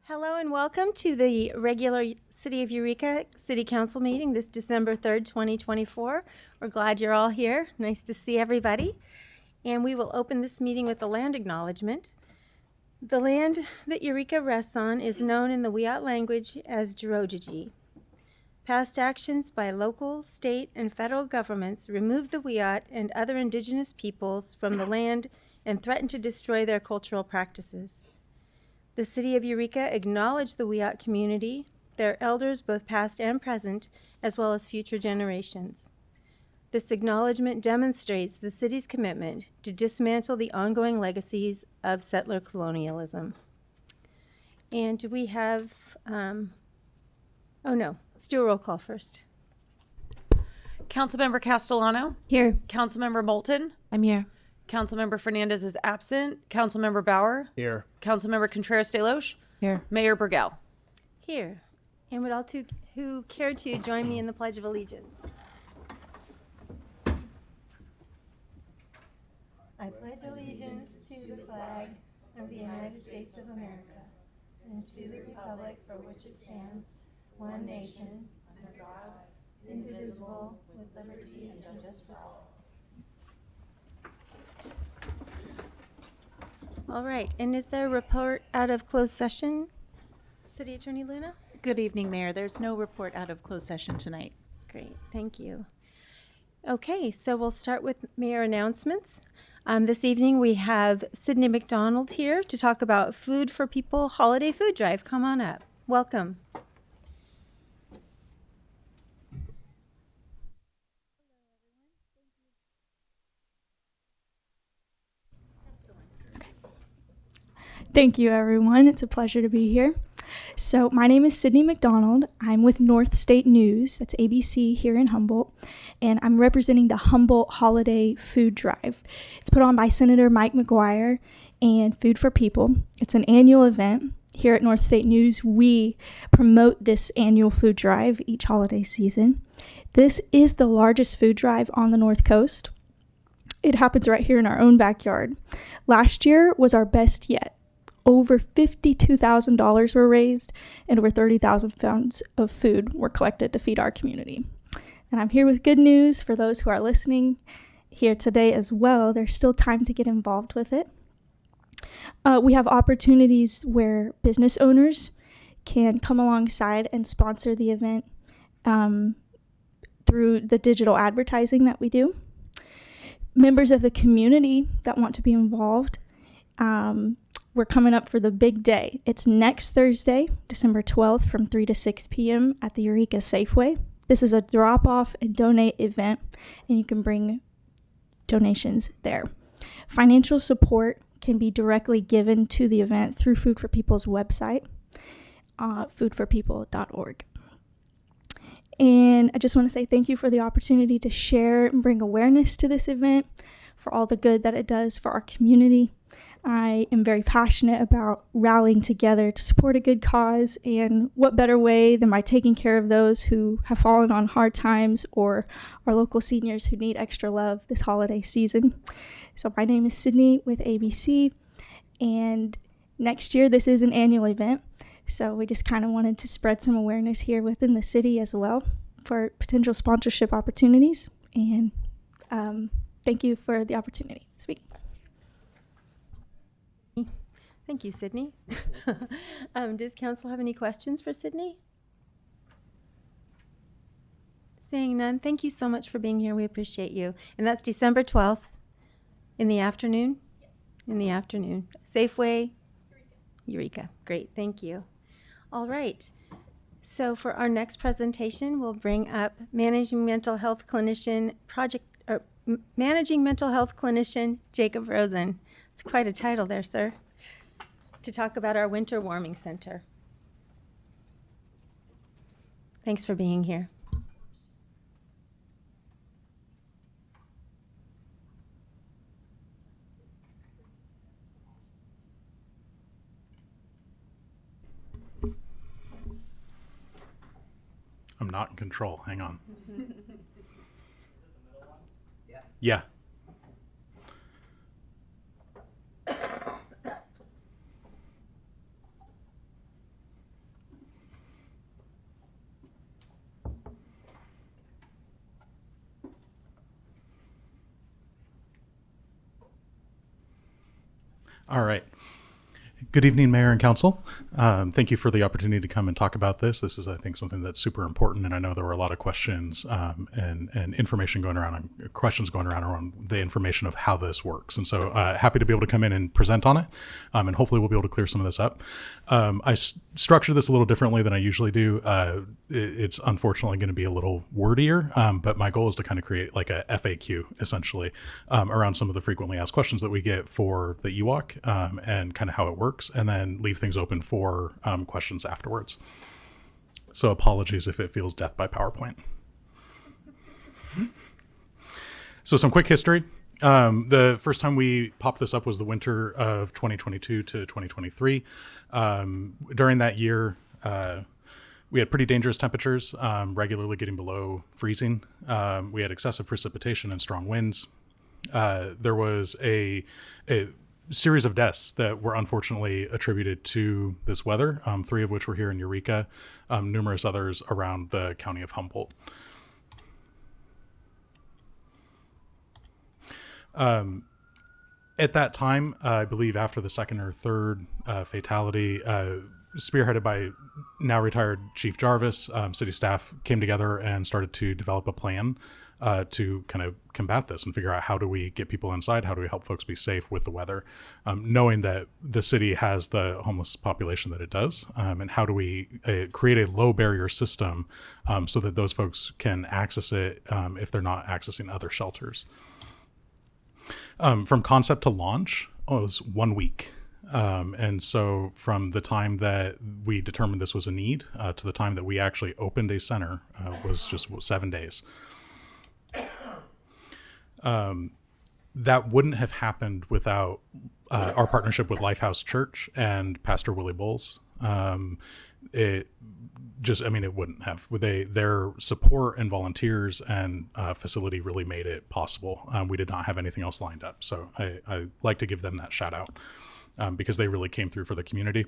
Hello and welcome to the regular City of Eureka City Council meeting this December 3rd, 2024. We're glad you're all here. Nice to see everybody. And we will open this meeting with a land acknowledgement. The land that Eureka rests on is known in the Wiyot language as Jirojiji. Past actions by local, state, and federal governments removed the Wiyot and other indigenous peoples from the land and threatened to destroy their cultural practices. The City of Eureka acknowledged the Wiyot community, their elders both past and present, as well as future generations. This acknowledgement demonstrates the city's commitment to dismantle the ongoing legacies of settler colonialism. And do we have, let's do a roll call first. Councilmember Castellano. Here. Councilmember Moulton. I'm here. Councilmember Fernandez is absent. Councilmember Bauer. Here. Councilmember Contreras de Loche. Here. Mayor Burgell. Here. And would all two who care to join me in the Pledge of Allegiance? I pledge allegiance to the flag of the United States of America and to the republic for which it stands, one nation, under God, indivisible, with liberty and justice for all. All right, and is there a report out of closed session? City Attorney Luna? Good evening, Mayor. There's no report out of closed session tonight. Great, thank you. Okay, so we'll start with mayor announcements. This evening we have Sydney McDonald here to talk about Food for People Holiday Food Drive. Come on up. Welcome. Thank you, everyone. It's a pleasure to be here. So my name is Sydney McDonald. I'm with North State News, that's ABC here in Humboldt, and I'm representing the Humboldt Holiday Food Drive. It's put on by Senator Mike McGuire and Food for People. It's an annual event. Here at North State News, we promote this annual food drive each holiday season. This is the largest food drive on the North Coast. It happens right here in our own backyard. Last year was our best yet. Over $52,000 were raised and over 30,000 pounds of food were collected to feed our community. And I'm here with good news for those who are listening here today as well. There's still time to get involved with it. We have opportunities where business owners can come alongside and sponsor the event through the digital advertising that we do. Members of the community that want to be involved, we're coming up for the big day. It's next Thursday, December 12th from 3 to 6 p.m. at the Eureka Safeway. This is a drop-off and donate event, and you can bring donations there. Financial support can be directly given to the event through Food for People's website, foodforpeople.org. And I just want to say thank you for the opportunity to share and bring awareness to this event, for all the good that it does for our community. I am very passionate about rallying together to support a good cause, and what better way than by taking care of those who have fallen on hard times or our local seniors who need extra love this holiday season. So my name is Sydney with ABC, and next year this is an annual event, so we just kind of wanted to spread some awareness here within the city as well for potential sponsorship opportunities, and thank you for the opportunity to speak. Thank you, Sydney. Does council have any questions for Sydney? Seeing none, thank you so much for being here. We appreciate you. And that's December 12th in the afternoon? Yes. In the afternoon. Safeway? Eureka. Great, thank you. All right. So for our next presentation, we'll bring up Managing Mental Health Clinician Jacob Rosen. It's quite a title there, sir, to talk about our Winter Warming Center. Thanks for being here. I'm not in control. Hang on. Yeah. All right. Good evening, Mayor and Council. Thank you for the opportunity to come and talk about this. This is, I think, something that's super important, and I know there were a lot of questions and information going around, questions going around the information of how this works. And so happy to be able to come in and present on it, and hopefully we'll be able to clear some of this up. I structured this a little differently than I usually do. It's unfortunately going to be a little wordier, but my goal is to kind of create like a FAQ, essentially, around some of the frequently asked questions that we get for the EWOC and kind of how it works, and then leave things open for questions afterwards. So apologies if it feels death by PowerPoint. So some quick history. The first time we popped this up was the winter of 2022 to 2023. During that year, we had pretty dangerous temperatures, regularly getting below freezing. We had excessive precipitation and strong winds. There was a series of deaths that were unfortunately attributed to this weather, 3 of which were here in Eureka, numerous others around the county of Humboldt. At that time, I believe after the second or third fatality, spearheaded by now retired Chief Jarvis, city staff came together and started to develop a plan to kind of combat this and figure out how do we get people inside, how do we help folks be safe with the weather, knowing that the city has the homeless population that it does, and how do we create a low barrier system so that those folks can access it if they're not accessing other shelters. From concept to launch, it was 1 week. And so from the time that we determined this was a need to the time that we actually opened a center was just 7 days. That wouldn't have happened without our partnership with Lifehouse Church and Pastor Willie Bowles. It wouldn't have. Their support and volunteers and facility really made it possible. We did not have anything else lined up. So I like to give them that shout out because they really came through for the community.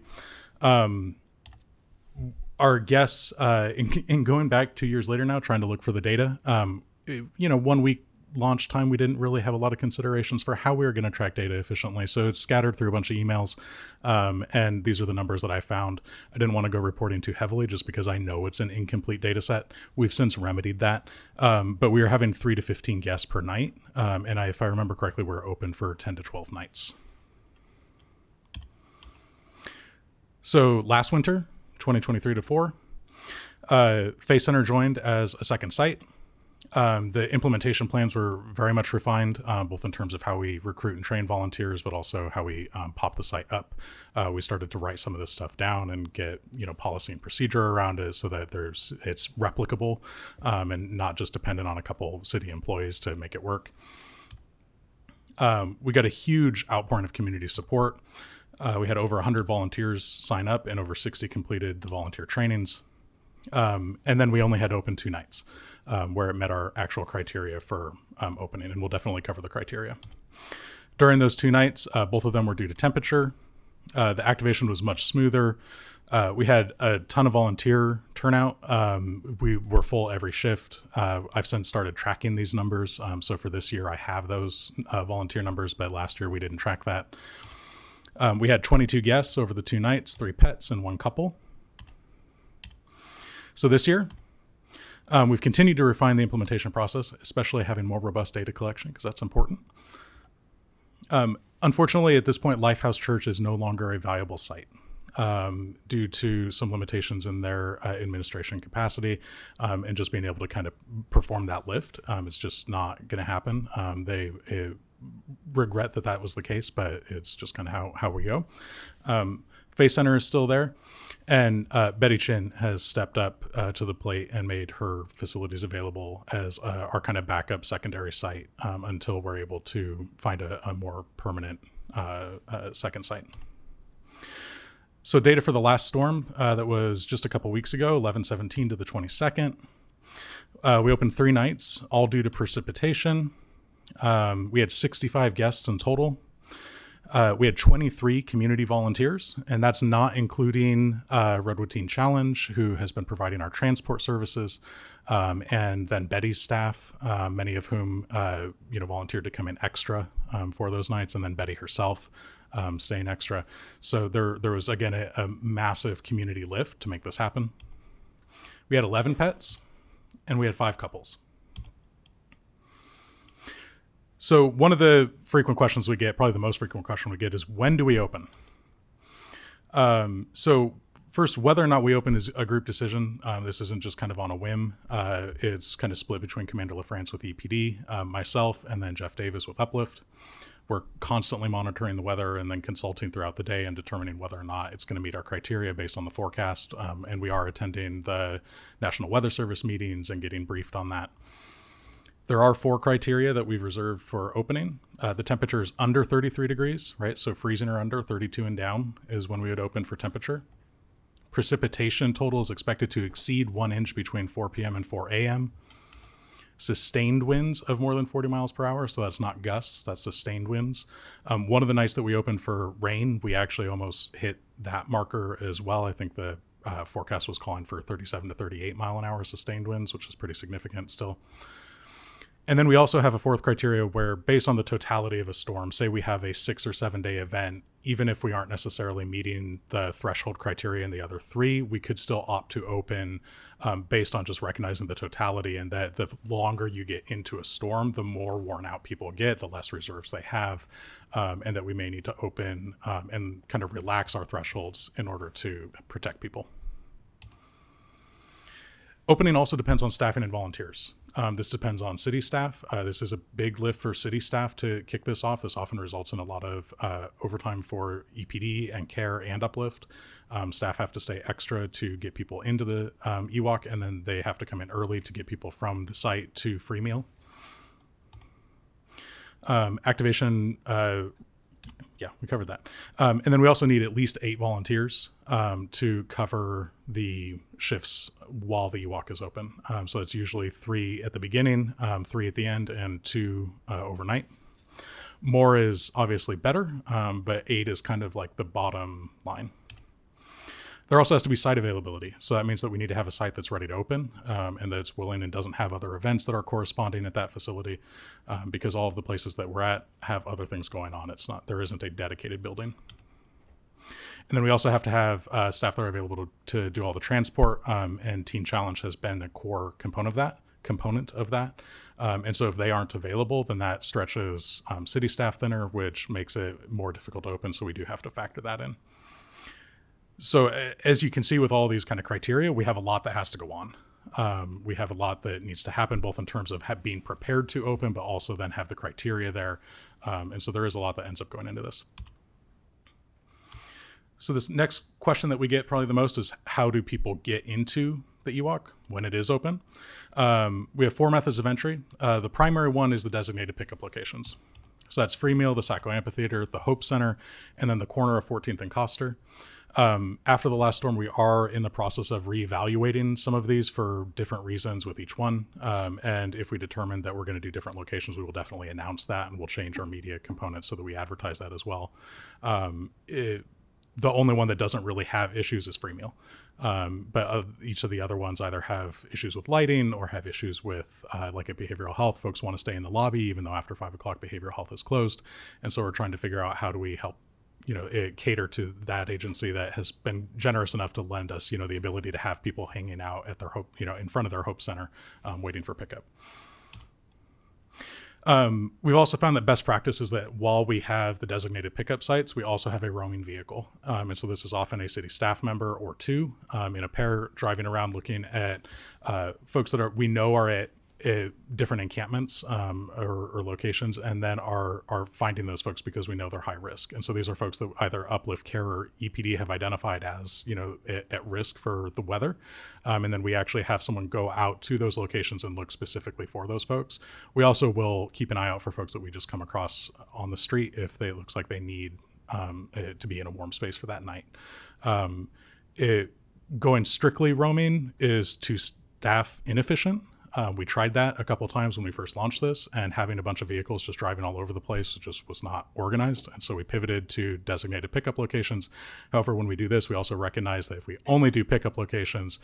Our guests, in going back 2 years later now, trying to look for the data, 1 week launch time, we didn't really have a lot of considerations for how we were going to track data efficiently. So it's scattered through a bunch of emails. And these are the numbers that I found. I didn't want to go reporting too heavily just because I know it's an incomplete data set. We've since remedied that. But we were having 3 to 15 guests per night. And if I remember correctly, we're open for 10 to 12 nights. So last winter, 2023 to 4, Faith Center joined as a second site. The implementation plans were very much refined, both in terms of how we recruit and train volunteers, but also how we pop the site up. We started to write some of this stuff down and get policy and procedure around it so that it's replicable and not just dependent on a couple city employees to make it work. We got a huge outpouring of community support. We had over 100 volunteers sign up and over 60 completed the volunteer trainings. And then we only had to open 2 nights. Where it met our actual criteria for opening, and we'll definitely cover the criteria. During those 2 nights, both of them were due to temperature. The activation was much smoother. We had a ton of volunteer turnout. We were full every shift. I've since started tracking these numbers. So for this year, I have those volunteer numbers, but last year we didn't track that. We had 22 guests over the 2 nights, 3 pets and 1 couple. So this year, we've continued to refine the implementation process, especially having more robust data collection, because that's important. Unfortunately, at this point, Lifehouse Church is no longer a viable site due to some limitations in their administration capacity and just being able to kind of perform that lift. It's just not going to happen. They regret that was the case, but it's just kind of how we go. Faith Center is still there. And Betty Chin has stepped up to the plate and made her facilities available as our kind of backup secondary site until we're able to find a more permanent second site. So data for the last storm that was just a couple weeks ago, 11/17 to the 22nd. We opened 3 nights, all due to precipitation. We had 65 guests in total. We had 23 community volunteers, and that's not including Redwood Teen Challenge, who has been providing our transport services, and then Betty's staff, many of whom volunteered to come in extra for those nights, and then Betty herself staying extra. So there was, again, a massive community lift to make this happen. We had 11 pets, and we had 5 couples. So one of the frequent questions we get, probably the most frequent question we get, is when do we open? So first, whether or not we open is a group decision. This isn't just kind of on a whim. It's kind of split between Commander LaFrance with EPD, myself, and then Jeff Davis with Uplift. We're constantly monitoring the weather and then consulting throughout the day and determining whether or not it's going to meet our criteria based on the forecast. And we are attending the National Weather Service meetings and getting briefed on that. There are 4 criteria that we've reserved for opening. The temperature is under 33 degrees, right? So freezing or under, 32 and down is when we would open for temperature. Precipitation total is expected to exceed 1 inch between 4 p.m. and 4 a.m. Sustained winds of more than 40 miles per hour. So that's not gusts, that's sustained winds. One of the nights that we opened for rain, we actually almost hit that marker as well. I think the forecast was calling for 37 to 38 mile an hour sustained winds, which is pretty significant still. And then we also have a 4th criteria where, based on the totality of a storm, say we have a 6 or 7 day event, even if we aren't necessarily meeting the threshold criteria in the other 3, we could still opt to open based on just recognizing the totality, and that the longer you get into a storm, the more worn out people get, the less reserves they have, and that we may need to open and kind of relax our thresholds in order to protect people. Opening also depends on staffing and volunteers. This depends on city staff. This is a big lift for city staff to kick this off. This often results in a lot of overtime for EPD and CARE and Uplift. Staff have to stay extra to get people into the EWOC, and then they have to come in early to get people from the site to free meal. Activation, yeah, we covered that. And then we also need at least 8 volunteers to cover the shifts while the EWOC is open. So it's usually 3 at the beginning, 3 at the end, and 2 overnight. More is obviously better, but 8 is kind of like the bottom line. There also has to be site availability. So that means that we need to have a site that's ready to open and that's willing and doesn't have other events that are corresponding at that facility, because all of the places that we're at have other things going on. There isn't a dedicated building. And then we also have to have staff that are available to do all the transport, and Teen Challenge has been a core component of that. And so if they aren't available, then that stretches city staff thinner, which makes it more difficult to open. So we do have to factor that in. So as you can see with all these kind of criteria, we have a lot that has to go on. We have a lot that needs to happen, both in terms of being prepared to open, but also then have the criteria there. And so there is a lot that ends up going into this. So this next question that we get probably the most is, how do people get into the EWOC when it is open? We have 4 methods of entry. The primary one is the designated pickup locations. So that's Free Meal, the Saco Amphitheater, the Hope Center, and then the corner of 14th and Coster. After the last storm, we are in the process of reevaluating some of these for different reasons with each one. And if we determine that we're going to do different locations, we will definitely announce that, and we'll change our media components so that we advertise that as well. The only one that doesn't really have issues is Free Meal. But each of the other ones either have issues with lighting or have issues with like a behavioral health. Folks want to stay in the lobby, even though after 5 o'clock behavioral health is closed. And so we're trying to figure out how do we help cater to that agency that has been generous enough to lend us, the ability to have people hanging out at their Hope, in front of their Hope Center, waiting for pickup. We've also found that best practice is that while we have the designated pickup sites, we also have a roaming vehicle. And so this is often a city staff member or 2 in a pair driving around looking at folks that we know are at different encampments or locations, and then are finding those folks because we know they're high risk. And so these are folks that either Uplift, CARE, or EPD have identified as at risk for the weather, and then we actually have someone go out to those locations and look specifically for those folks. We also will keep an eye out for folks that we just come across on the street if it looks like they need to be in a warm space for that night. Going strictly roaming is too staff inefficient. We tried that a couple times when we first launched this, and having a bunch of vehicles just driving all over the place just was not organized. And so we pivoted to designated pickup locations. However, when we do this, we also recognize that if we only do pickup locations,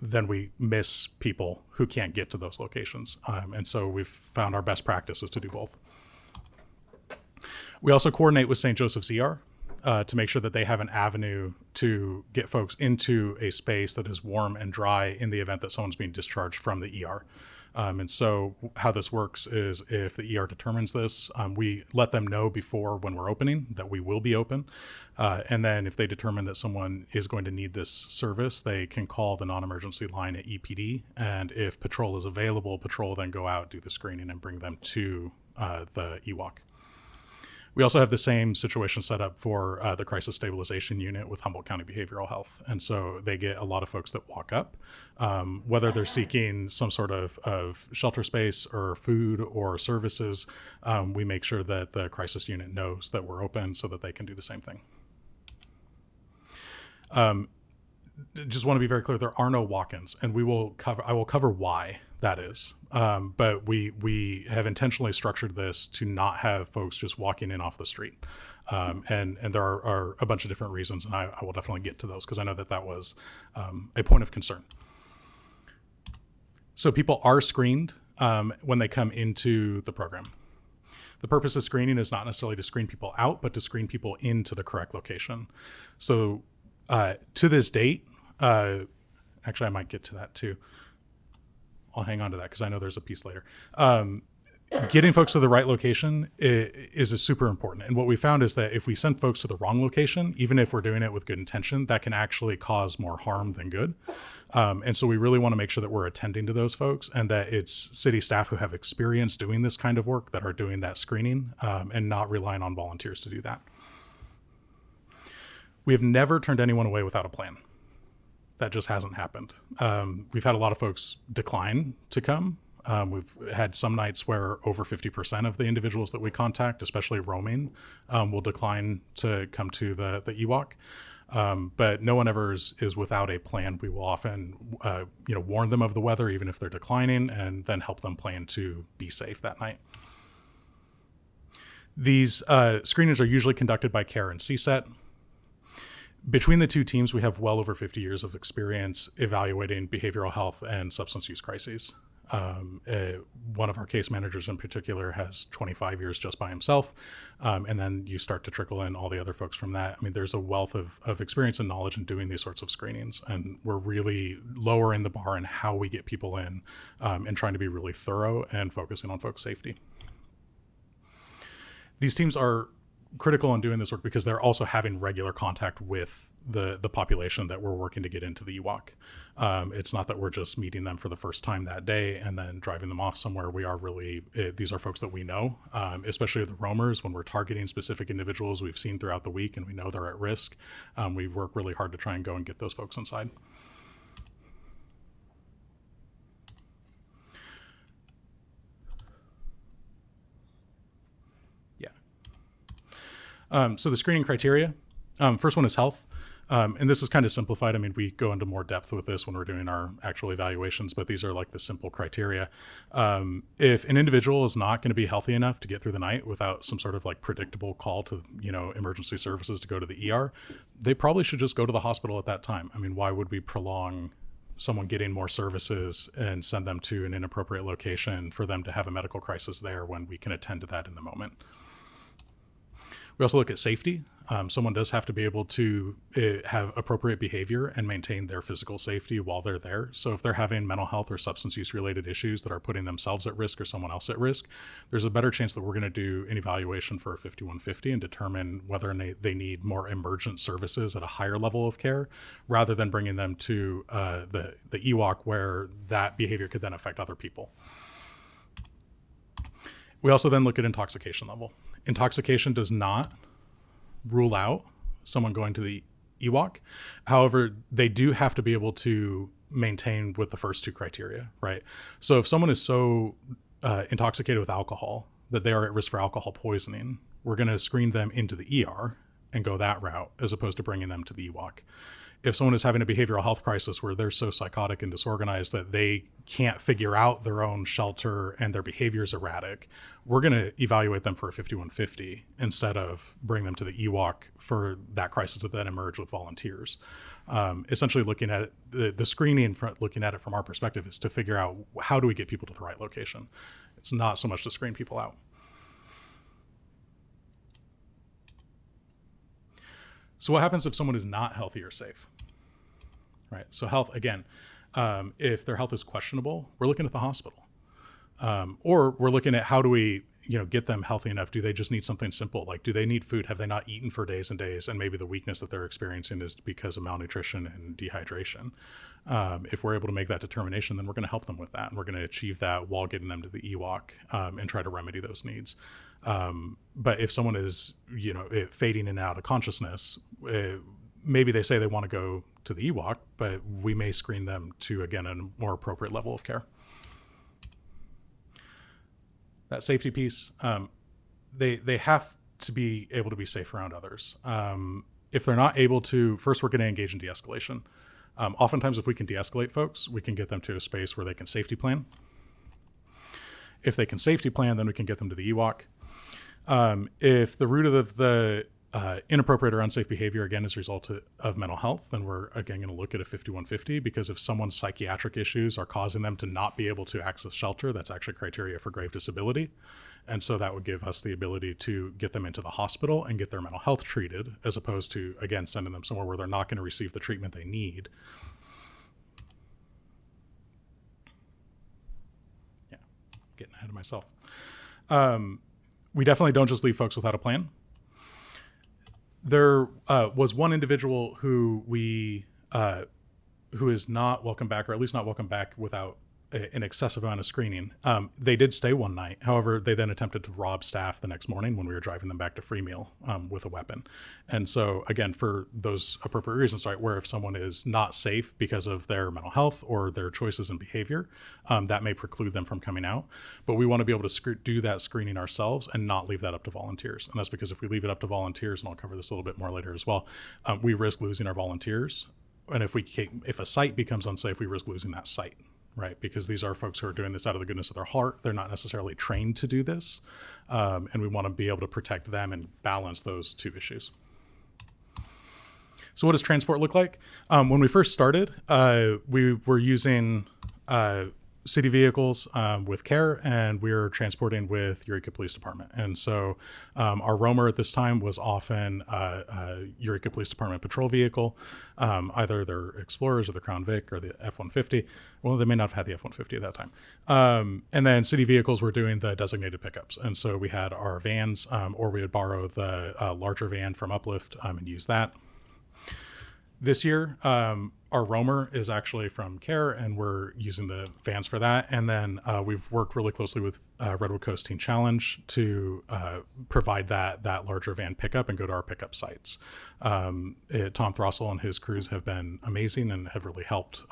then we miss people who can't get to those locations. And so we've found our best practice is to do both. We also coordinate with St. Joseph's ER to make sure that they have an avenue to get folks into a space that is warm and dry in the event that someone's being discharged from the ER. And so how this works is if the ER determines this, we let them know before when we're opening that we will be open. And then if they determine that someone is going to need this service, they can call the non-emergency line at EPD. And if patrol is available, patrol will then go out, do the screening, and bring them to the EWOC. We also have the same situation set up for the crisis stabilization unit with Humboldt County Behavioral Health. And so they get a lot of folks that walk up, whether they're seeking some sort of shelter space or food or services. We make sure that the crisis unit knows that we're open so that they can do the same thing. Just want to be very clear, there are no walk-ins, and I will cover why that is. But we have intentionally structured this to not have folks just walking in off the street. And there are a bunch of different reasons, and I will definitely get to those because I know that was a point of concern. So people are screened when they come into the program. The purpose of screening is not necessarily to screen people out, but to screen people into the correct location. So to this date, actually I might get to that too. I'll hang on to that because I know there's a piece later. Getting folks to the right location is super important. And what we found is that if we send folks to the wrong location, even if we're doing it with good intention, that can actually cause more harm than good. And so we really want to make sure that we're attending to those folks and that it's city staff who have experience doing this kind of work that are doing that screening and not relying on volunteers to do that. We have never turned anyone away without a plan. That just hasn't happened. We've had a lot of folks decline to come. We've had some nights where over 50% of the individuals that we contact, especially roaming, will decline to come to the EWOC. But no one ever is without a plan. We will often warn them of the weather, even if they're declining, and then help them plan to be safe that night. These screenings are usually conducted by CARE and CSET. Between the two teams, we have well over 50 years of experience evaluating behavioral health and substance use crises. One of our case managers in particular has 25 years just by himself. And then you start to trickle in all the other folks from that. I mean, there's a wealth of experience and knowledge in doing these sorts of screenings. And we're really lowering the bar in how we get people in and trying to be really thorough and focusing on folks' safety. These teams are critical in doing this work because they're also having regular contact with the population that we're working to get into the EWOC. It's not that we're just meeting them for the first time that day and then driving them off somewhere. We are really, these are folks that we know, especially the roamers. When we're targeting specific individuals we've seen throughout the week and we know they're at risk, we work really hard to try and go and get those folks inside. So the screening criteria, first one is health. And this is kind of simplified. I mean, we go into more depth with this when we're doing our actual evaluations, but these are like the simple criteria. If an individual is not going to be healthy enough to get through the night without some sort of like predictable call to, emergency services to go to the ER, they probably should just go to the hospital at that time. I mean, why would we prolong someone getting more services and send them to an inappropriate location for them to have a medical crisis there when we can attend to that in the moment? We also look at safety. Someone does have to be able to have appropriate behavior and maintain their physical safety while they're there. So if they're having mental health or substance use related issues that are putting themselves at risk or someone else at risk, there's a better chance that we're going to do an evaluation for a 5150 and determine whether they need more emergent services at a higher level of care rather than bringing them to the EWOC where that behavior could then affect other people. We also then look at intoxication level. Intoxication does not rule out someone going to the EWOC. However, they do have to be able to maintain with the first two criteria, right? So if someone is so intoxicated with alcohol that they are at risk for alcohol poisoning, we're going to screen them into the ER and go that route as opposed to bringing them to the EWOC. If someone is having a behavioral health crisis where they're so psychotic and disorganized that they can't figure out their own shelter and their behavior is erratic, we're going to evaluate them for a 5150 instead of bring them to the EWOC for that crisis to then emerge with volunteers. Essentially looking at it, the screening, looking at it from our perspective is to figure out how do we get people to the right location. It's not so much to screen people out. So what happens if someone is not healthy or safe? Right. So health, again, if their health is questionable, we're looking at the hospital. Or we're looking at how do we, get them healthy enough? Do they just need something simple? Like, do they need food? Have they not eaten for days and days? And maybe the weakness that they're experiencing is because of malnutrition and dehydration. If we're able to make that determination, then we're going to help them with that. And we're going to achieve that while getting them to the EWOC and try to remedy those needs. But if someone is, fading in and out of consciousness, maybe they say they want to go to the EWOC, but we may screen them to, again, a more appropriate level of care. That safety piece, they have to be able to be safe around others. If they're not able to, first we're going to engage in de-escalation. Oftentimes, if we can de-escalate folks, we can get them to a space where they can safety plan. If they can safety plan, then we can get them to the EWOC. If the root of the inappropriate or unsafe behavior, again, is a result of mental health, then we're, again, going to look at a 5150, because if someone's psychiatric issues are causing them to not be able to access shelter, that's actually criteria for grave disability. And so that would give us the ability to get them into the hospital and get their mental health treated, as opposed to, again, sending them somewhere where they're not going to receive the treatment they need. Yeah, getting ahead of myself. We definitely don't just leave folks without a plan. There was one individual who is not welcome back, or at least not welcome back without an excessive amount of screening. They did stay one night. However, they then attempted to rob staff the next morning when we were driving them back to Free Meal with a weapon. And so, again, for those appropriate reasons, right, where if someone is not safe because of their mental health or their choices in behavior, that may preclude them from coming out. But we want to be able to do that screening ourselves and not leave that up to volunteers. And that's because if we leave it up to volunteers, and I'll cover this a little bit more later as well, we risk losing our volunteers. And if a site becomes unsafe, we risk losing that site. Right, because these are folks who are doing this out of the goodness of their heart. They're not necessarily trained to do this, and we want to be able to protect them and balance those two issues. So what does transport look like? When we first started, we were using city vehicles with CARE, and we were transporting with Eureka Police Department. And so our roamer at this time was often a Eureka Police Department patrol vehicle, either their Explorers or the Crown Vic or the F-150. Well, they may not have had the F-150 at that time. And then city vehicles were doing the designated pickups. And so we had our vans, or we would borrow the larger van from Uplift and use that. This year, our roamer is actually from CARE, and we're using the vans for that. And then we've worked really closely with Redwood Coast Teen Challenge to provide that larger van pickup and go to our pickup sites. Tom Throssell and his crews have been amazing and have really helped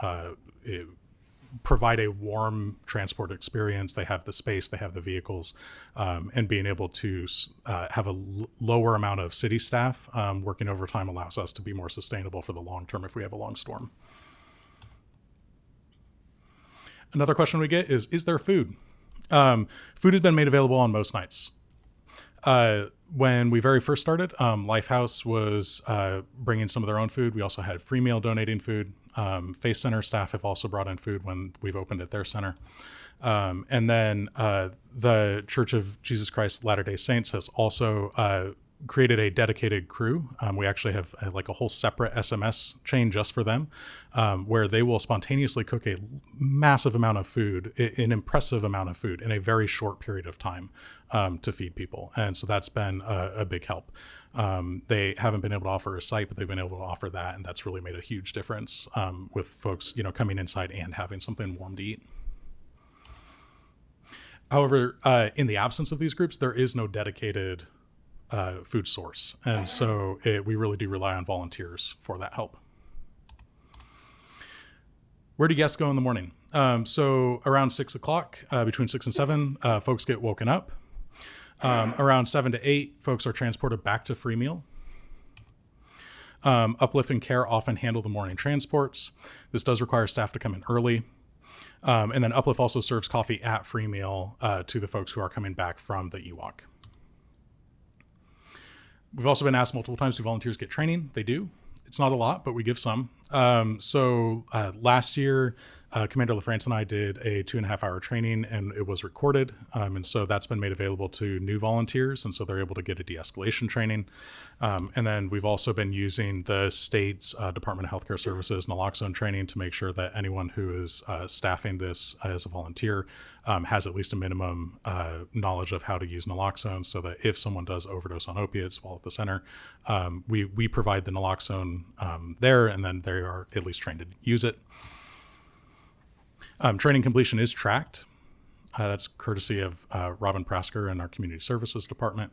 provide a warm transport experience. They have the space, they have the vehicles, and being able to have a lower amount of city staff working overtime allows us to be more sustainable for the long term if we have a long storm. Another question we get is there food? Food has been made available on most nights. When we very first started, Lifehouse was bringing some of their own food. We also had Free Meal donating food. Faith Center staff have also brought in food when we've opened at their center. And then the Church of Jesus Christ Latter-day Saints has also created a dedicated crew. We actually have like a whole separate SMS chain just for them, where they will spontaneously cook a massive amount of food, an impressive amount of food in a very short period of time to feed people. And so that's been a big help. They haven't been able to offer a site, but they've been able to offer that. And that's really made a huge difference with folks, coming inside and having something warm to eat. However, in the absence of these groups, there is no dedicated food source. And so we really do rely on volunteers for that help. Where do guests go in the morning? So around 6 o'clock, between 6 and 7, folks get woken up. Around 7 to 8, folks are transported back to Free Meal. Uplift and CARE often handle the morning transports. This does require staff to come in early. And then Uplift also serves coffee at Free Meal to the folks who are coming back from the EWOC. We've also been asked multiple times, do volunteers get training? They do. It's not a lot, but we give some. So last year, Commander LaFrance and I did a 2.5-hour training, and it was recorded. And so that's been made available to new volunteers. And so they're able to get a de-escalation training. And then we've also been using the state's Department of Healthcare Services naloxone training to make sure that anyone who is staffing this as a volunteer has at least a minimum knowledge of how to use naloxone, so that if someone does overdose on opiates while at the center, we provide the naloxone there, and then they are at least trained to use it. Training completion is tracked. That's courtesy of Robin Prasker and our Community Services Department.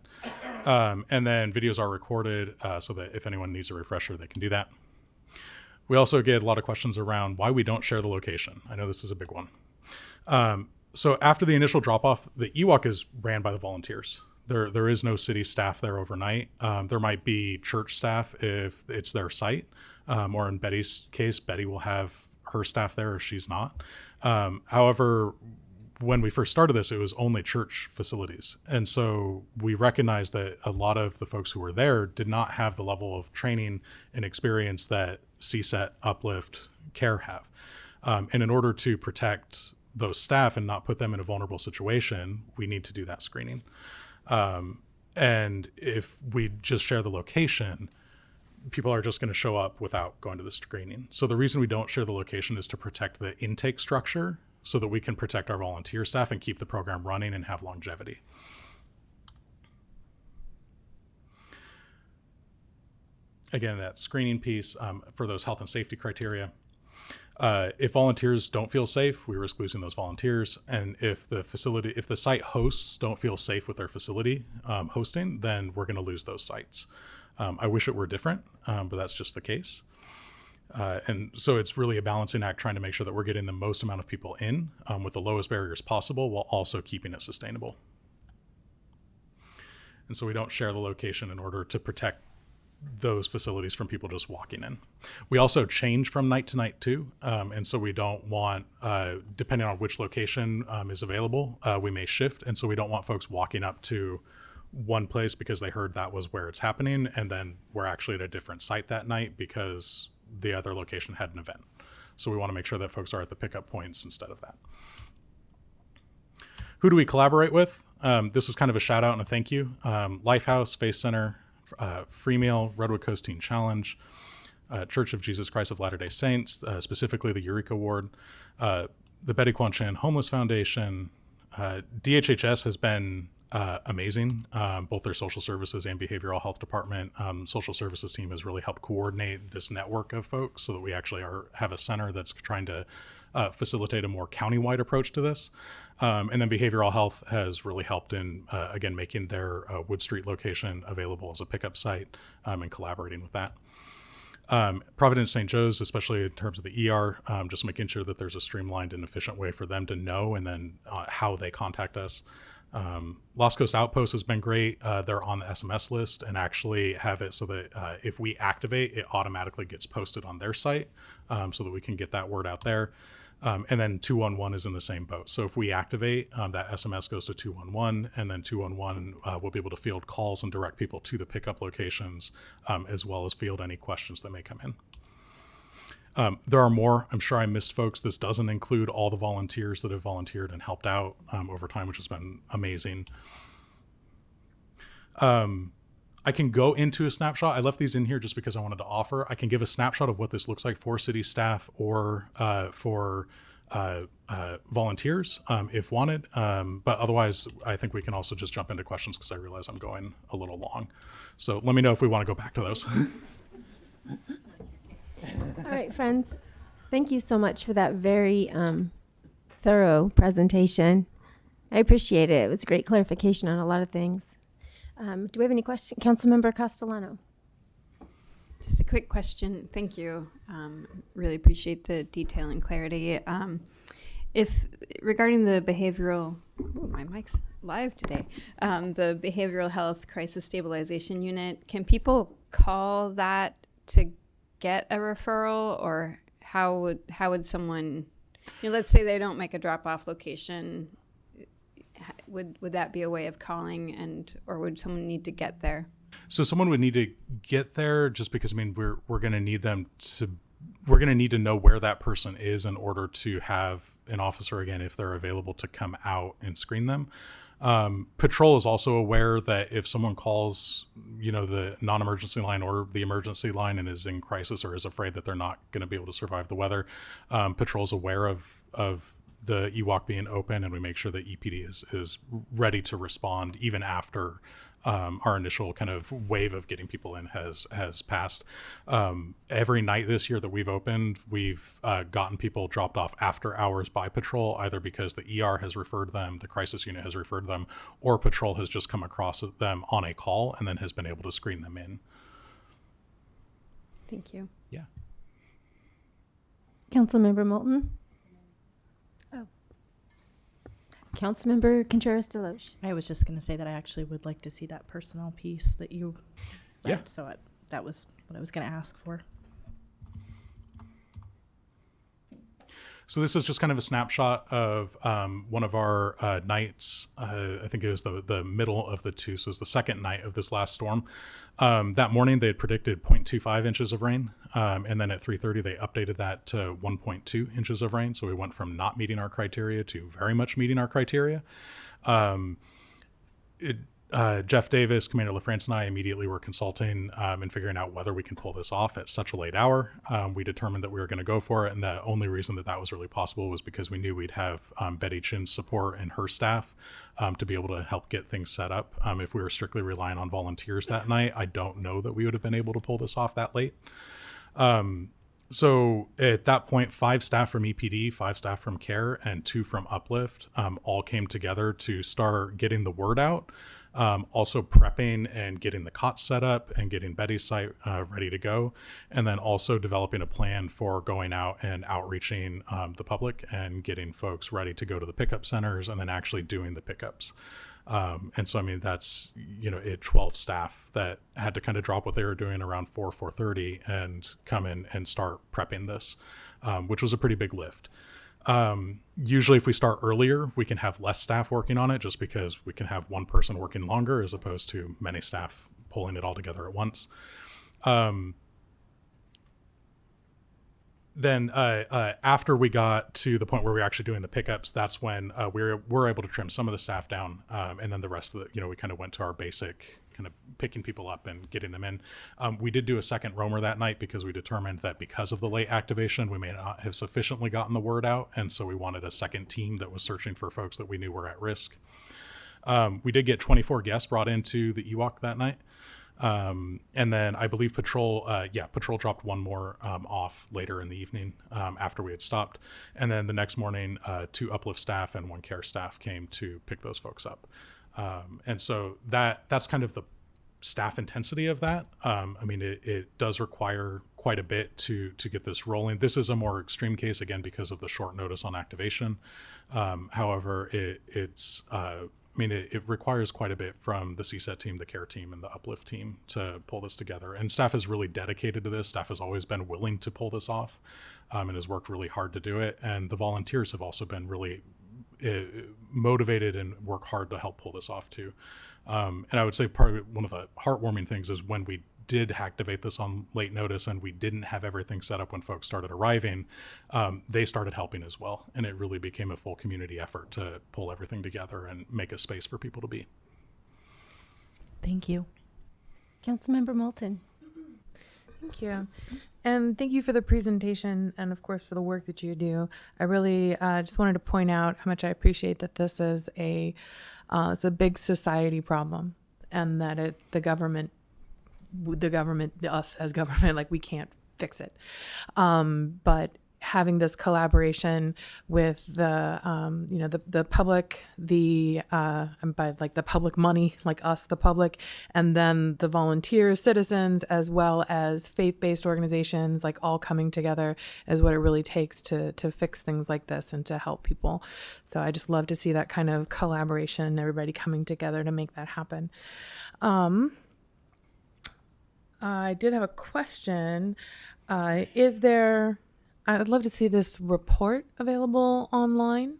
And then videos are recorded so that if anyone needs a refresher, they can do that. We also get a lot of questions around why we don't share the location. I know this is a big one. So after the initial drop-off, the EWOC is ran by the volunteers. There is no city staff there overnight. There might be church staff if it's their site, or in Betty's case, Betty will have her staff there if she's not. However, when we first started this, it was only church facilities. And so we recognized that a lot of the folks who were there did not have the level of training and experience that CSET, Uplift, CARE have. And in order to protect those staff and not put them in a vulnerable situation, we need to do that screening. And if we just share the location, people are just going to show up without going to the screening. So the reason we don't share the location is to protect the intake structure so that we can protect our volunteer staff and keep the program running and have longevity. Again, that screening piece for those health and safety criteria. If volunteers don't feel safe, we risk losing those volunteers. And if the site hosts don't feel safe with their facility hosting, then we're going to lose those sites. I wish it were different, but that's just the case. And so it's really a balancing act, trying to make sure that we're getting the most amount of people in with the lowest barriers possible while also keeping it sustainable. And so we don't share the location in order to protect those facilities from people just walking in. We also change from night to night too. And so we don't want, depending on which location is available, we may shift. And so we don't want folks walking up to one place because they heard that was where it's happening, and then we're actually at a different site that night because the other location had an event. So we want to make sure that folks are at the pickup points instead of that. Who do we collaborate with? This is kind of a shout out and a thank you. Lifehouse, Faith Center, Free Meal, Redwood Coast Teen Challenge, Church of Jesus Christ of Latter-day Saints, specifically the Eureka Ward, the Betty Quan Chan Homeless Foundation. DHHS has been amazing. Both their social services and behavioral health department, social services team has really helped coordinate this network of folks so that we actually have a center that's trying to facilitate a more countywide approach to this. And then behavioral health has really helped in, again, making their Wood Street location available as a pickup site and collaborating with that. Providence St. Joe's, especially in terms of the ER, just making sure that there's a streamlined and efficient way for them to know and then how they contact us. Lost Coast Outpost has been great. They're on the SMS list and actually have it so that if we activate, it automatically gets posted on their site so that we can get that word out there. And then 211 is in the same boat. So if we activate, that SMS goes to 211, and then 211 will be able to field calls and direct people to the pickup locations, as well as field any questions that may come in. There are more. I'm sure I missed folks. This doesn't include all the volunteers that have volunteered and helped out over time, which has been amazing. I can go into a snapshot. I left these in here just because I wanted to offer. I can give a snapshot of what this looks like for city staff or for volunteers if wanted. But otherwise, I think we can also just jump into questions because I realize I'm going a little long. So let me know if we want to go back to those. All right, friends. Thank you so much for that very thorough presentation. I appreciate it. It was a great clarification on a lot of things. Do we have any questions? Councilmember Castellano. Just a quick question. Thank you. Really appreciate the detail and clarity. If regarding the behavioral, my mic's live today, the behavioral health crisis stabilization unit, can people call that to get a referral, or how would someone, let's say they don't make a drop-off location, would that be a way of calling, or would someone need to get there? So someone would need to get there just because, we're going to need them to we're going to need to know where that person is in order to have an officer, again, if they're available, to come out and screen them. Patrol is also aware that if someone calls, the non-emergency line or the emergency line and is in crisis or is afraid that they're not going to be able to survive the weather, Patrol is aware of the EWOC being open, and we make sure that EPD is ready to respond even after our initial kind of wave of getting people in has passed. Every night this year that we've opened, we've gotten people dropped off after hours by Patrol, either because the ER has referred them, the crisis unit has referred them, or Patrol has just come across them on a call and then has been able to screen them in. Thank you. Yeah. Councilmember Moulton? Oh. Councilmember Contreras-Deloche? I was just going to say that I actually would like to see that personnel piece that you read. Yeah. So that was what I was going to ask for. So this is just kind of a snapshot of one of our nights. I think it was the middle of the two. So it was the second night of this last storm. That morning they had predicted 0.25 inches of rain. And then at 3:30 they updated that to 1.2 inches of rain. So we went from not meeting our criteria to very much meeting our criteria. Jeff Davis, Commander LaFrance, and I immediately were consulting and figuring out whether we can pull this off at such a late hour. We determined that we were going to go for it, and the only reason that was really possible was because we knew we'd have Betty Chin's support and her staff to be able to help get things set up. If we were strictly relying on volunteers that night, I don't know that we would have been able to pull this off that late. So at that point, 5 staff from EPD, 5 staff from CARE, and 2 from Uplift all came together to start getting the word out. Also prepping and getting the cots set up and getting Betty's site ready to go, and then also developing a plan for going out and outreaching the public and getting folks ready to go to the pickup centers and then actually doing the pickups. And so, I mean, that's, 12 staff that had to kind of drop what they were doing around 4:30 and come in and start prepping this, which was a pretty big lift. Usually if we start earlier, we can have less staff working on it just because we can have one person working longer as opposed to many staff pulling it all together at once. Then after we got to the point where we were actually doing the pickups, that's when we were able to trim some of the staff down. And then the rest of the, we kind of went to our basic kind of picking people up and getting them in. We did do a second roamer that night because we determined that because of the late activation, we may not have sufficiently gotten the word out. And so we wanted a second team that was searching for folks that we knew were at risk. We did get 24 guests brought into the EWOC that night. And then I believe Patrol dropped one more off later in the evening after we had stopped. And then the next morning, 2 Uplift staff and 1 CARE staff came to pick those folks up. And so that's kind of the staff intensity of that. I mean, it does require quite a bit to get this rolling. This is a more extreme case, again, because of the short notice on activation. However, it requires quite a bit from the CSET team, the CARE team, and the Uplift team to pull this together. And staff is really dedicated to this. Staff has always been willing to pull this off and has worked really hard to do it. And the volunteers have also been really motivated and work hard to help pull this off too. And I would say probably one of the heartwarming things is when we did activate this on late notice and we didn't have everything set up when folks started arriving, they started helping as well. And it really became a full community effort to pull everything together and make a space for people to be. Thank you. Councilmember Moulton? Thank you. And thank you for the presentation and, of course, for the work that you do. I really just wanted to point out how much I appreciate that this is it's a big society problem and that the government, us as government, like we can't fix it. But having this collaboration with the public, and by like the public money, like us, the public, and then the volunteers, citizens, as well as faith-based organizations, like all coming together is what it really takes to fix things like this and to help people. So I just love to see that kind of collaboration, everybody coming together to make that happen. I did have a question. I'd love to see this report available online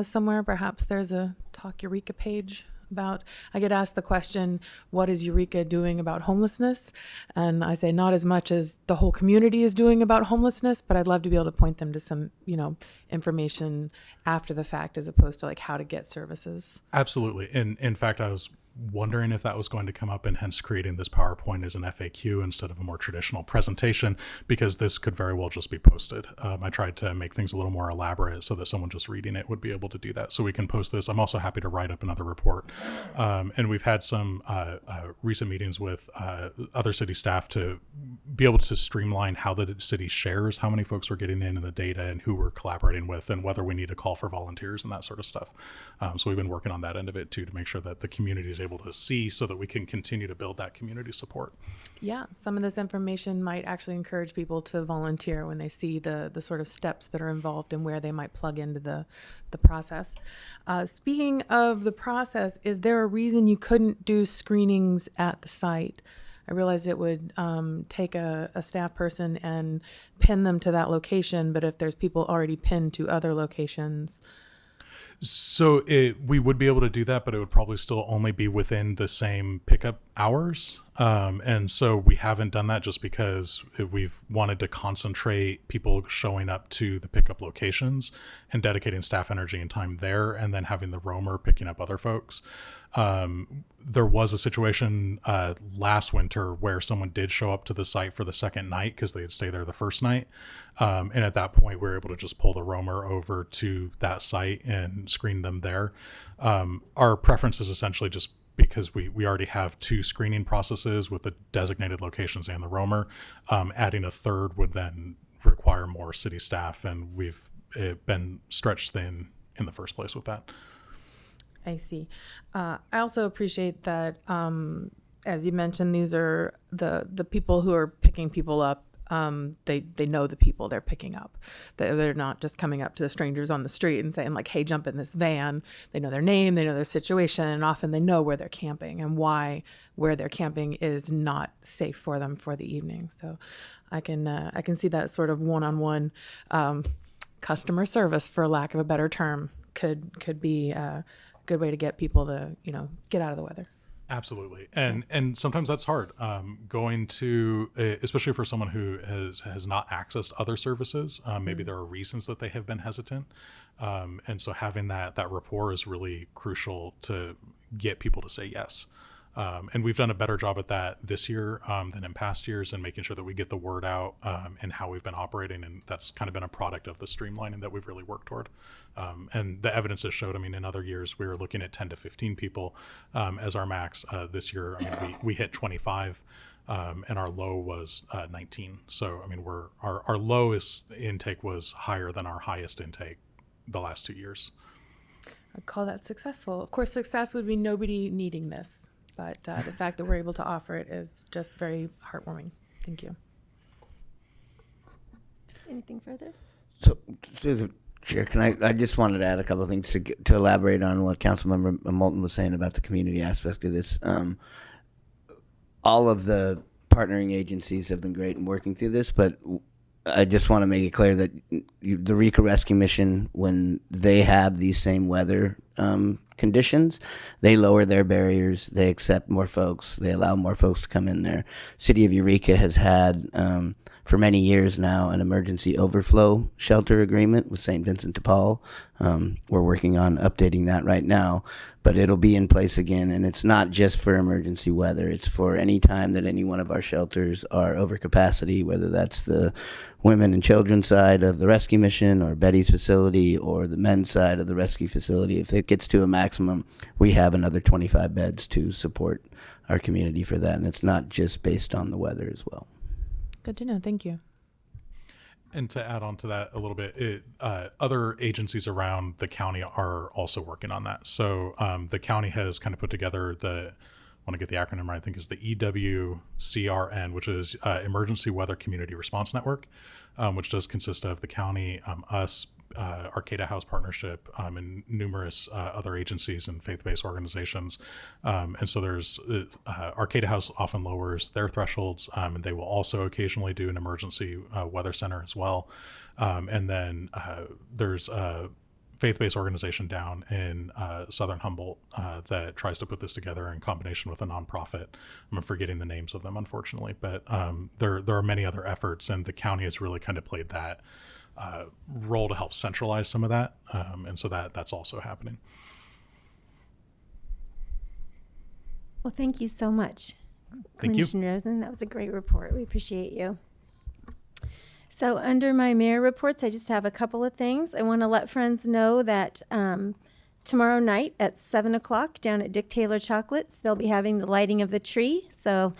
somewhere. Perhaps there's a Talk Eureka page about. I get asked the question, what is Eureka doing about homelessness? And I say not as much as the whole community is doing about homelessness, but I'd love to be able to point them to some, information after the fact as opposed to like how to get services. Absolutely. And in fact, I was wondering if that was going to come up, and hence creating this PowerPoint as an FAQ instead of a more traditional presentation, because this could very well just be posted. I tried to make things a little more elaborate so that someone just reading it would be able to do that. So we can post this. I'm also happy to write up another report. And we've had some recent meetings with other city staff to be able to streamline how the city shares how many folks we're getting in and the data and who we're collaborating with and whether we need to call for volunteers and that sort of stuff. So we've been working on that end of it too, to make sure that the community is able to see so that we can continue to build that community support. Yeah, some of this information might actually encourage people to volunteer when they see the sort of steps that are involved and where they might plug into the process. Speaking of the process, is there a reason you couldn't do screenings at the site? I realize it would take a staff person and pin them to that location, but if there's people already pinned to other locations. So we would be able to do that, but it would probably still only be within the same pickup hours. And so we haven't done that just because we've wanted to concentrate people showing up to the pickup locations and dedicating staff energy and time there, and then having the roamer picking up other folks. There was a situation last winter where someone did show up to the site for the second night because they had stayed there the first night. And at that point, we were able to just pull the roamer over to that site and screen them there. Our preference is essentially just because we already have 2 screening processes with the designated locations and the roamer. Adding a third would then require more city staff, and we've been stretched thin in the first place with that. I see. I also appreciate that, as you mentioned, these are the people who are picking people up. They know the people they're picking up. They're not just coming up to strangers on the street and saying like, hey, jump in this van. They know their name, they know their situation, and often they know where they're camping and why where they're camping is not safe for them for the evening. So I can see that sort of one-on-one customer service, for lack of a better term, could be a good way to get people to, get out of the weather. Absolutely. And sometimes that's hard, going to, especially for someone who has not accessed other services. Maybe there are reasons that they have been hesitant. And so having that rapport is really crucial to get people to say yes. And we've done a better job at that this year than in past years, and making sure that we get the word out and how we've been operating. And that's kind of been a product of the streamlining that we've really worked toward. And the evidence has showed, in other years, we were looking at 10 to 15 people as our max. This year, we hit 25 and our low was 19. So, our lowest intake was higher than our highest intake the last 2 years. I'd call that successful. Of course, success would be nobody needing this. But the fact that we're able to offer it is just very heartwarming. Thank you. Anything further? So, through the chair, I just wanted to add a couple of things to elaborate on what Councilmember Moulton was saying about the community aspect of this. All of the partnering agencies have been great in working through this, but I just want to make it clear that the Eureka Rescue Mission, when they have these same weather conditions, they lower their barriers, they accept more folks, they allow more folks to come in there. City of Eureka has had, for many years now, an emergency overflow shelter agreement with St. Vincent de Paul. We're working on updating that right now, but it'll be in place again, and it's not just for emergency weather. It's for any time that any one of our shelters are over capacity, whether that's the women and children side of the rescue mission or Betty's facility or the men's side of the rescue facility. If it gets to a maximum, we have another 25 beds to support our community for that, and it's not just based on the weather as well. Good to know. Thank you. And to add on to that a little bit, other agencies around the county are also working on that. So the county has kind of put together I want to get the acronym right, I think is the EWCRN, which is Emergency Weather Community Response Network, which does consist of the county, us, Arcata House Partnership, and numerous other agencies and faith-based organizations. And so there's Arcata House often lowers their thresholds, and they will also occasionally do an emergency weather center as well. And then there's faith-based organization down in Southern Humboldt that tries to put this together in combination with a nonprofit. I'm forgetting the names of them, unfortunately, but there are many other efforts, and the county has really kind of played that role to help centralize some of that, and so that's also happening. Well, thank you so much, Thank you. Clinician Rosen. That was a great report. We appreciate you. So under my mayor reports, I just have a couple of things. I want to let friends know that tomorrow night at 7 o'clock down at Dick Taylor Chocolates, they'll be having the lighting of the tree. So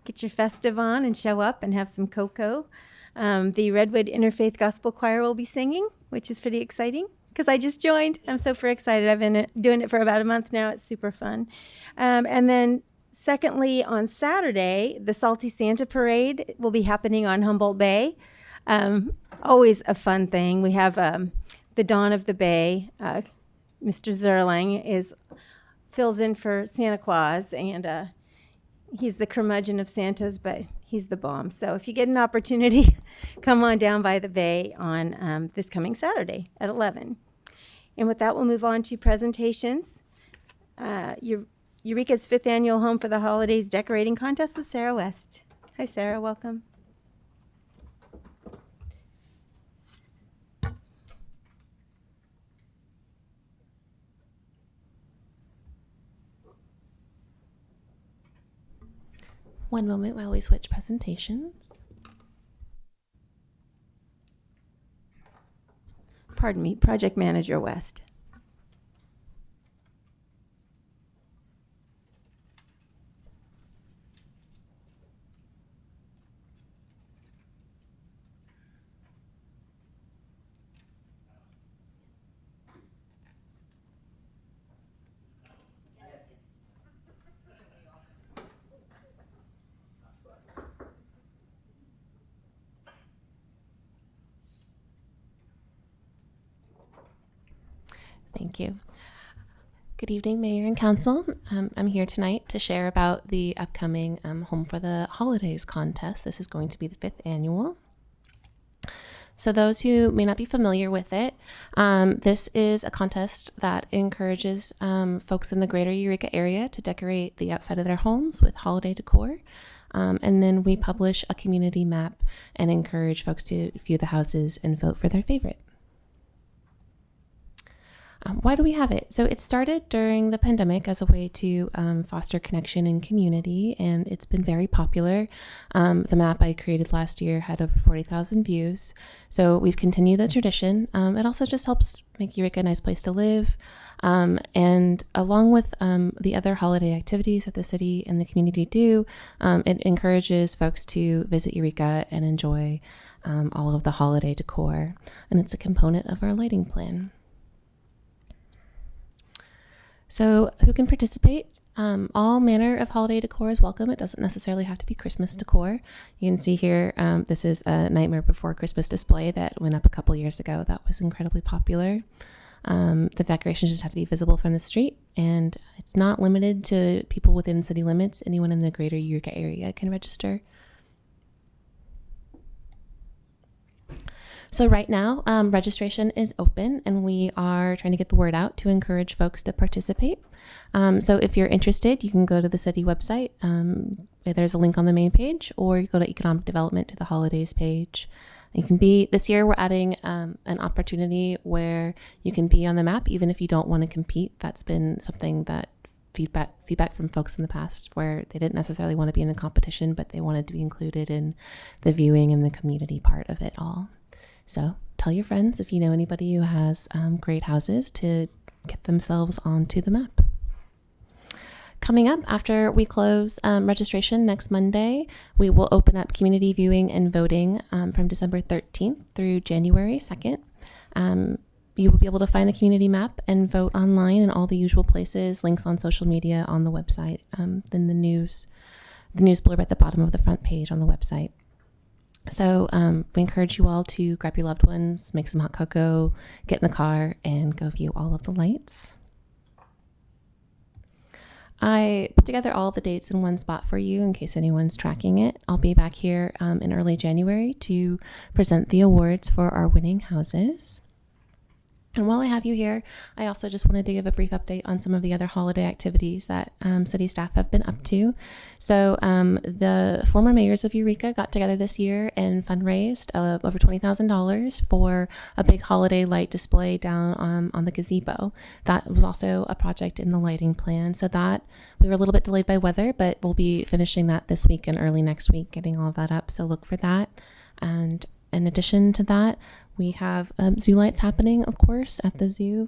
get your festive on and show up and have some cocoa. The Redwood Interfaith Gospel Choir will be singing, which is pretty exciting because I just joined. I'm super excited. I've been doing it for about a month now. It's super fun. And then secondly, on Saturday, the Salty Santa Parade will be happening on Humboldt Bay. Always a fun thing. We have the Dawn of the Bay. Mr. Zerling fills in for Santa Claus, and he's the curmudgeon of Santas, but he's the bomb. So if you get an opportunity, come on down by the bay on this coming Saturday at 11. And with that, we'll move on to presentations. Eureka's 5th annual Home for the Holidays decorating contest with Sarah West. Hi, Sarah. Welcome. One moment while we switch presentations. Pardon me, Project Manager West. Thank you. Good evening, Mayor and Council. I'm here tonight to share about the upcoming Home for the Holidays contest. This is going to be the 5th annual. So those who may not be familiar with it, this is a contest that encourages folks in the greater Eureka area to decorate the outside of their homes with holiday decor. And then we publish a community map and encourage folks to view the houses and vote for their favorite. Why do we have it? So it started during the pandemic as a way to foster connection and community, and it's been very popular. The map I created last year had over 40,000 views, so we've continued the tradition. It also just helps make Eureka a nice place to live, and along with the other holiday activities that the city and the community do, it encourages folks to visit Eureka and enjoy all of the holiday decor, and it's a component of our lighting plan. So who can participate? All manner of holiday decor is welcome. It doesn't necessarily have to be Christmas decor. You can see here, this is a Nightmare Before Christmas display that went up a couple years ago. That was incredibly popular. The decorations just have to be visible from the street, and it's not limited to people within city limits. Anyone in the greater Eureka area can register. So right now, registration is open, and we are trying to get the word out to encourage folks to participate. So if you're interested, you can go to the city website. There's a link on the main page, or you go to economic development to the holidays page. You can be, this year we're adding an opportunity where you can be on the map even if you don't want to compete. That's been something that feedback from folks in the past where they didn't necessarily want to be in the competition, but they wanted to be included in the viewing and the community part of it all. So tell your friends if you know anybody who has great houses to get themselves onto the map. Coming up after we close registration next Monday, we will open up community viewing and voting from December 13th through January 2nd. You will be able to find the community map and vote online in all the usual places, links on social media, on the website, then the news blurb at the bottom of the front page on the website. So we encourage you all to grab your loved ones, make some hot cocoa, get in the car, and go view all of the lights. I put together all the dates in one spot for you in case anyone's tracking it. I'll be back here in early January to present the awards for our winning houses. And while I have you here, I also just wanted to give a brief update on some of the other holiday activities that city staff have been up to. So the former mayors of Eureka got together this year and fundraised over $20,000 for a big holiday light display down on the gazebo. That was also a project in the lighting plan. So that we were a little bit delayed by weather, but we'll be finishing that this week and early next week, getting all of that up. So look for that. And in addition to that, we have zoo lights happening, of course, at the zoo.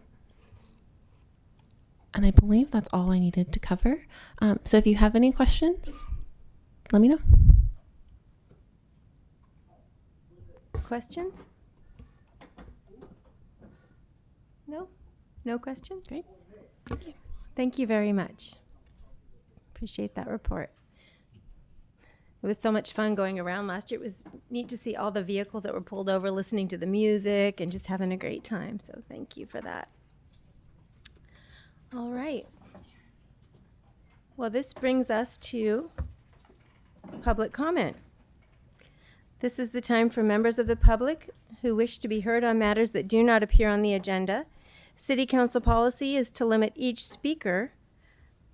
And I believe that's all I needed to cover. So if you have any questions, let me know. Questions? No? No questions? Great. Thank you very much. Appreciate that report. It was so much fun going around last year. It was neat to see all the vehicles that were pulled over, listening to the music and just having a great time. So thank you for that. All right. Well, this brings us to public comment. This is the time for members of the public who wish to be heard on matters that do not appear on the agenda. City Council policy is to limit each speaker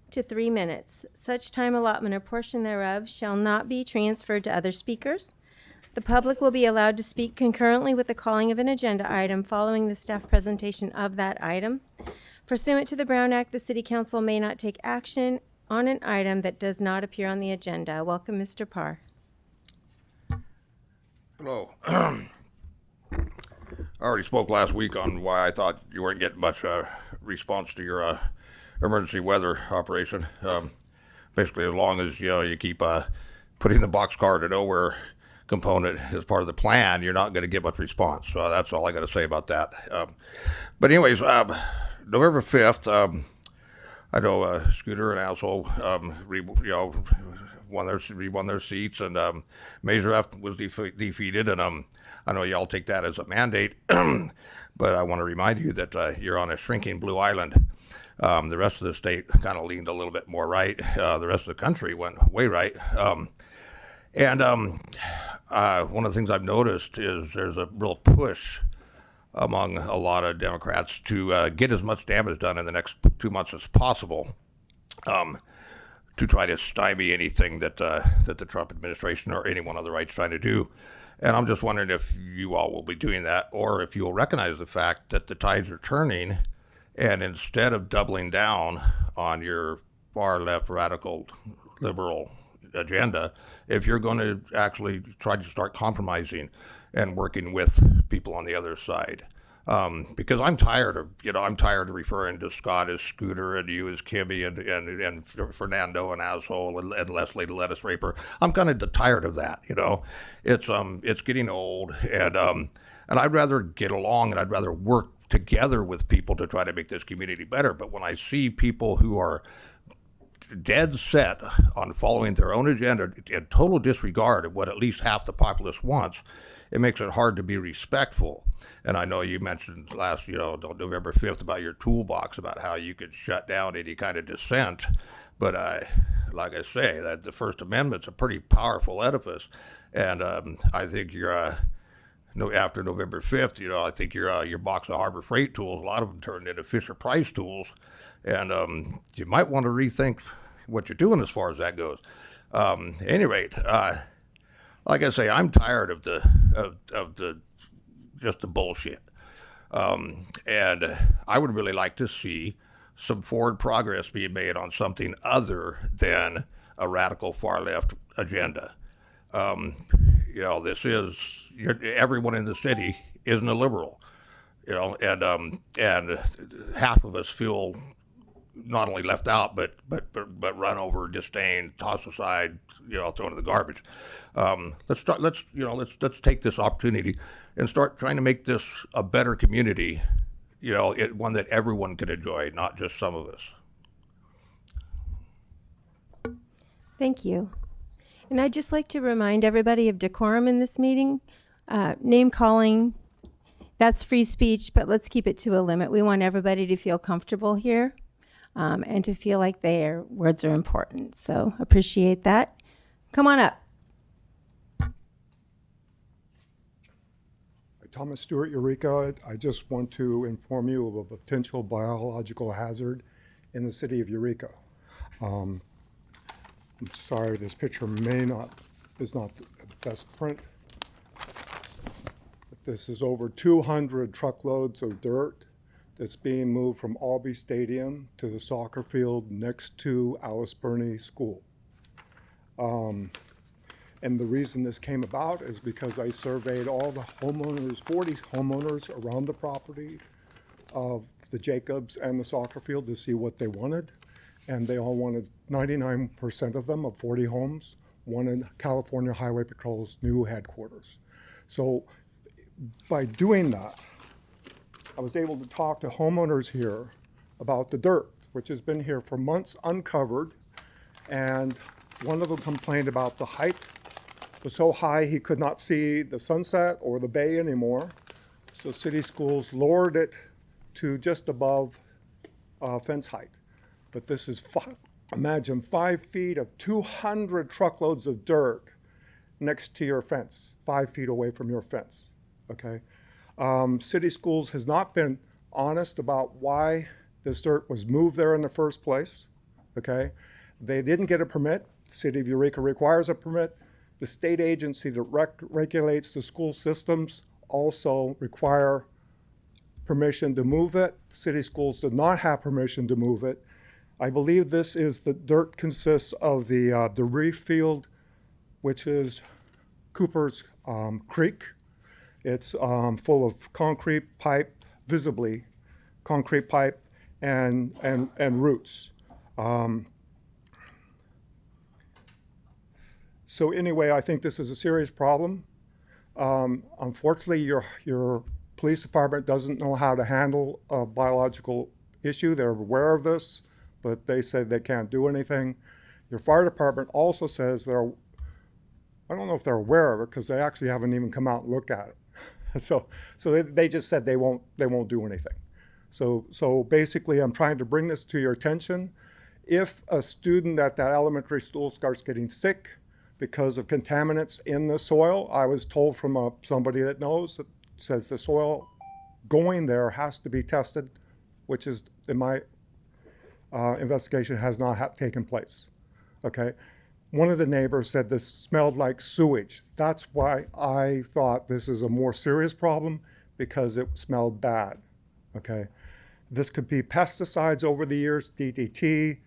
to 3 minutes. Such time allotment or portion thereof shall not be transferred to other speakers. The public will be allowed to speak concurrently with the calling of an agenda item following the staff presentation of that item. Pursuant to the Brown Act, the City Council may not take action on an item that does not appear on the agenda. Welcome, Mr. Parr. Hello. I already spoke last week on why I thought you weren't getting much response to your emergency weather operation. Basically, as long as you keep putting the boxcar to nowhere component as part of the plan, you're not going to get much response. So that's all I got to say about that. But anyways, November 5th, I know Scooter and Asshole won their seats, and Mazaref was defeated, and I know y'all take that as a mandate, but I want to remind you that you're on a shrinking blue island. The rest of the state kind of leaned a little bit more right. The rest of the country went way right. And one of the things I've noticed is there's a real push among a lot of Democrats to get as much damage done in the next 2 months as possible, to try to stymie anything that the Trump administration or anyone on the right's trying to do. And I'm just wondering if you all will be doing that, or if you'll recognize the fact that the tides are turning, and instead of doubling down on your far left radical liberal agenda, if you're going to actually try to start compromising and working with people on the other side. Because I'm tired of referring to Scott as Scooter and you as Kimmy and Fernando and Asshole and Leslie the lettuce raper. I'm kind of tired of that. It's getting old, and I'd rather get along, and I'd rather work together with people to try to make this community better. But when I see people who are dead set on following their own agenda in total disregard of what at least half the populace wants, it makes it hard to be respectful. And I know you mentioned last, November 5th about your toolbox, about how you could shut down any kind of dissent. But like I say, that the First Amendment's a pretty powerful edifice. And I think after November 5th, I think your box of Harbor Freight tools, a lot of them turned into Fisher Price tools. And you might want to rethink what you're doing as far as that goes. At any rate, like I say, I'm tired of the just the bullshit, and I would really like to see some forward progress being made on something other than a radical far left agenda. Everyone in the city isn't a liberal, and half of us feel not only left out, but run over, disdained, tossed aside, thrown in the garbage. Let's take this opportunity and start trying to make this a better community, one that everyone can enjoy, not just some of us. Thank you. And I'd just like to remind everybody of decorum in this meeting. Name calling, that's free speech, but let's keep it to a limit. We want everybody to feel comfortable here. And to feel like their words are important. So appreciate that. Come on up. Thomas Stewart, Eureka. I just want to inform you of a potential biological hazard in the city of Eureka. I'm sorry, this picture is not the best print. But this is over 200 truckloads of dirt that's being moved from Albee Stadium to the soccer field next to Alice Burney School. And the reason this came about is because I surveyed all the homeowners, 40 homeowners around the property of the Jacobs and the soccer field to see what they wanted. And they all wanted, 99% of them, of 40 homes, wanted California Highway Patrol's new headquarters. So by doing that, I was able to talk to homeowners here about the dirt, which has been here for months uncovered. And one of them complained about the height was so high he could not see the sunset or the bay anymore. So city schools lowered it to just above fence height. But this is, imagine 5 feet of 200 truckloads of dirt next to your fence, 5 feet away from your fence, okay? City schools has not been honest about why this dirt was moved there in the first place, okay? They didn't get a permit. The city of Eureka requires a permit. The state agency that regulates the school systems also require permission to move it. City schools did not have permission to move it. I believe this is the dirt consists of the reef field, which is Cooper's Creek. It's full of concrete pipe, visibly concrete pipe and roots. So anyway, I think this is a serious problem. Unfortunately, your police department doesn't know how to handle a biological issue. They're aware of this, but they say they can't do anything. Your fire department also says I don't know if they're aware of it because they actually haven't even come out and looked at it. So they just said they won't do anything. So basically, I'm trying to bring this to your attention. If a student at that elementary school starts getting sick because of contaminants in the soil, I was told from somebody that knows, that says the soil going there has to be tested, which is, in my investigation, has not taken place, okay? One of the neighbors said this smelled like sewage. That's why I thought this is a more serious problem, because it smelled bad, okay? This could be pesticides over the years, DDT,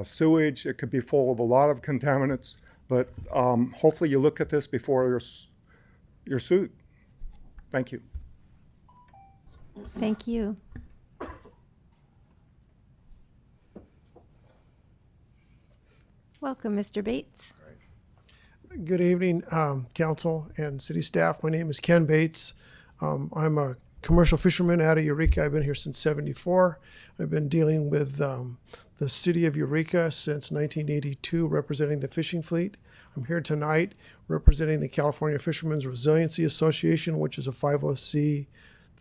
sewage. It could be full of a lot of contaminants, but hopefully you look at this before you're sued. Thank you. Thank you. Welcome, Mr. Bates. Good evening, council and city staff. My name is Ken Bates. I'm a commercial fisherman out of Eureka. I've been here since '74. I've been dealing with the city of Eureka since 1982, representing the fishing fleet. I'm here tonight representing the California Fishermen's Resiliency Association, which is a 50C36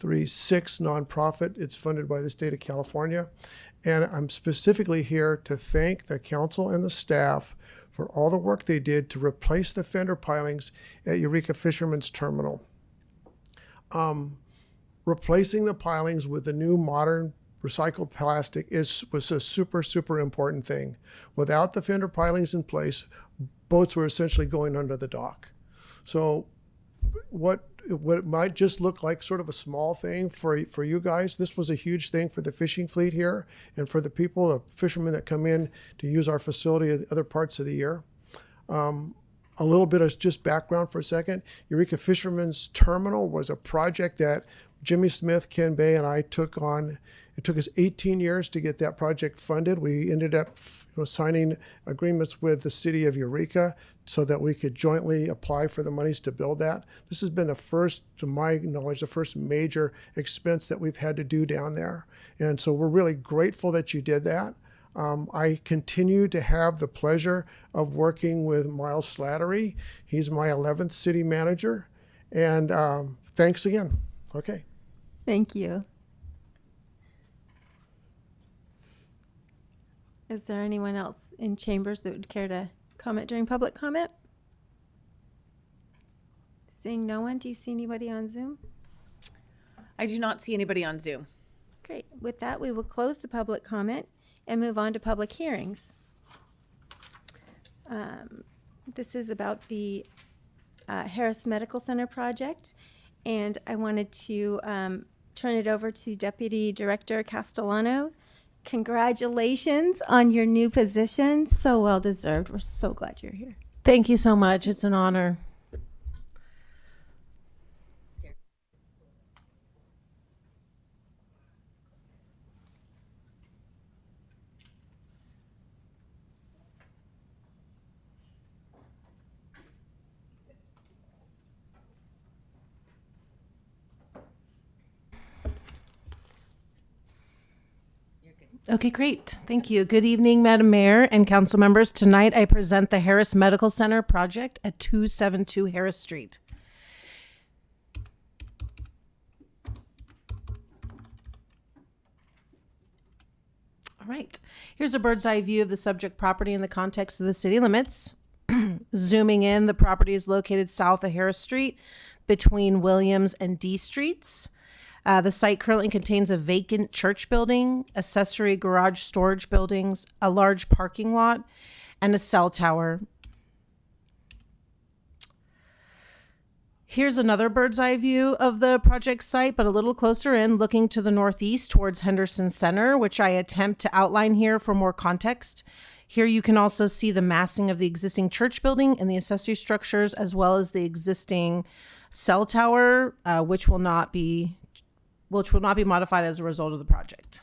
nonprofit. It's funded by the state of California. And I'm specifically here to thank the council and the staff for all the work they did to replace the fender pilings at Eureka Fishermen's Terminal. Replacing the pilings with the new modern recycled plastic was a super, super important thing. Without the fender pilings in place, boats were essentially going under the dock. So what might just look like sort of a small thing for you guys, this was a huge thing for the fishing fleet here and for the people, the fishermen that come in to use our facility at other parts of the year. A little bit of just background for a second. Eureka Fishermen's Terminal was a project that Jimmy Smith, Ken Bay, and I took on. It took us 18 years to get that project funded. We ended up signing agreements with the city of Eureka so that we could jointly apply for the monies to build that. This has been the first, to my knowledge, the first major expense that we've had to do down there. And so we're really grateful that you did that. I continue to have the pleasure of working with Miles Slattery. He's my 11th city manager. And thanks again. Okay. Thank you. Is there anyone else in chambers that would care to comment during public comment? Seeing no one, do you see anybody on Zoom? I do not see anybody on Zoom. Great. With that, we will close the public comment and move on to public hearings. This is about the Harris Medical Center project, and I wanted to turn it over to Deputy Director Castellano. Congratulations on your new position. So well deserved. We're so glad you're here. Thank you so much. It's an honor. Okay, great. Thank you. Good evening, Madam Mayor and council members. Tonight I present the Harris Medical Center project at 272 Harris Street. All right. Here's a bird's eye view of the subject property in the context of the city limits. Zooming in, the property is located south of Harris Street between Williams and D Streets. The site currently contains a vacant church building, accessory garage storage buildings, a large parking lot, and a cell tower. Here's another bird's eye view of the project site, but a little closer in, looking to the northeast towards Henderson Center, which I attempt to outline here for more context. Here you can also see the massing of the existing church building and the accessory structures, as well as the existing cell tower, which will not be modified as a result of the project.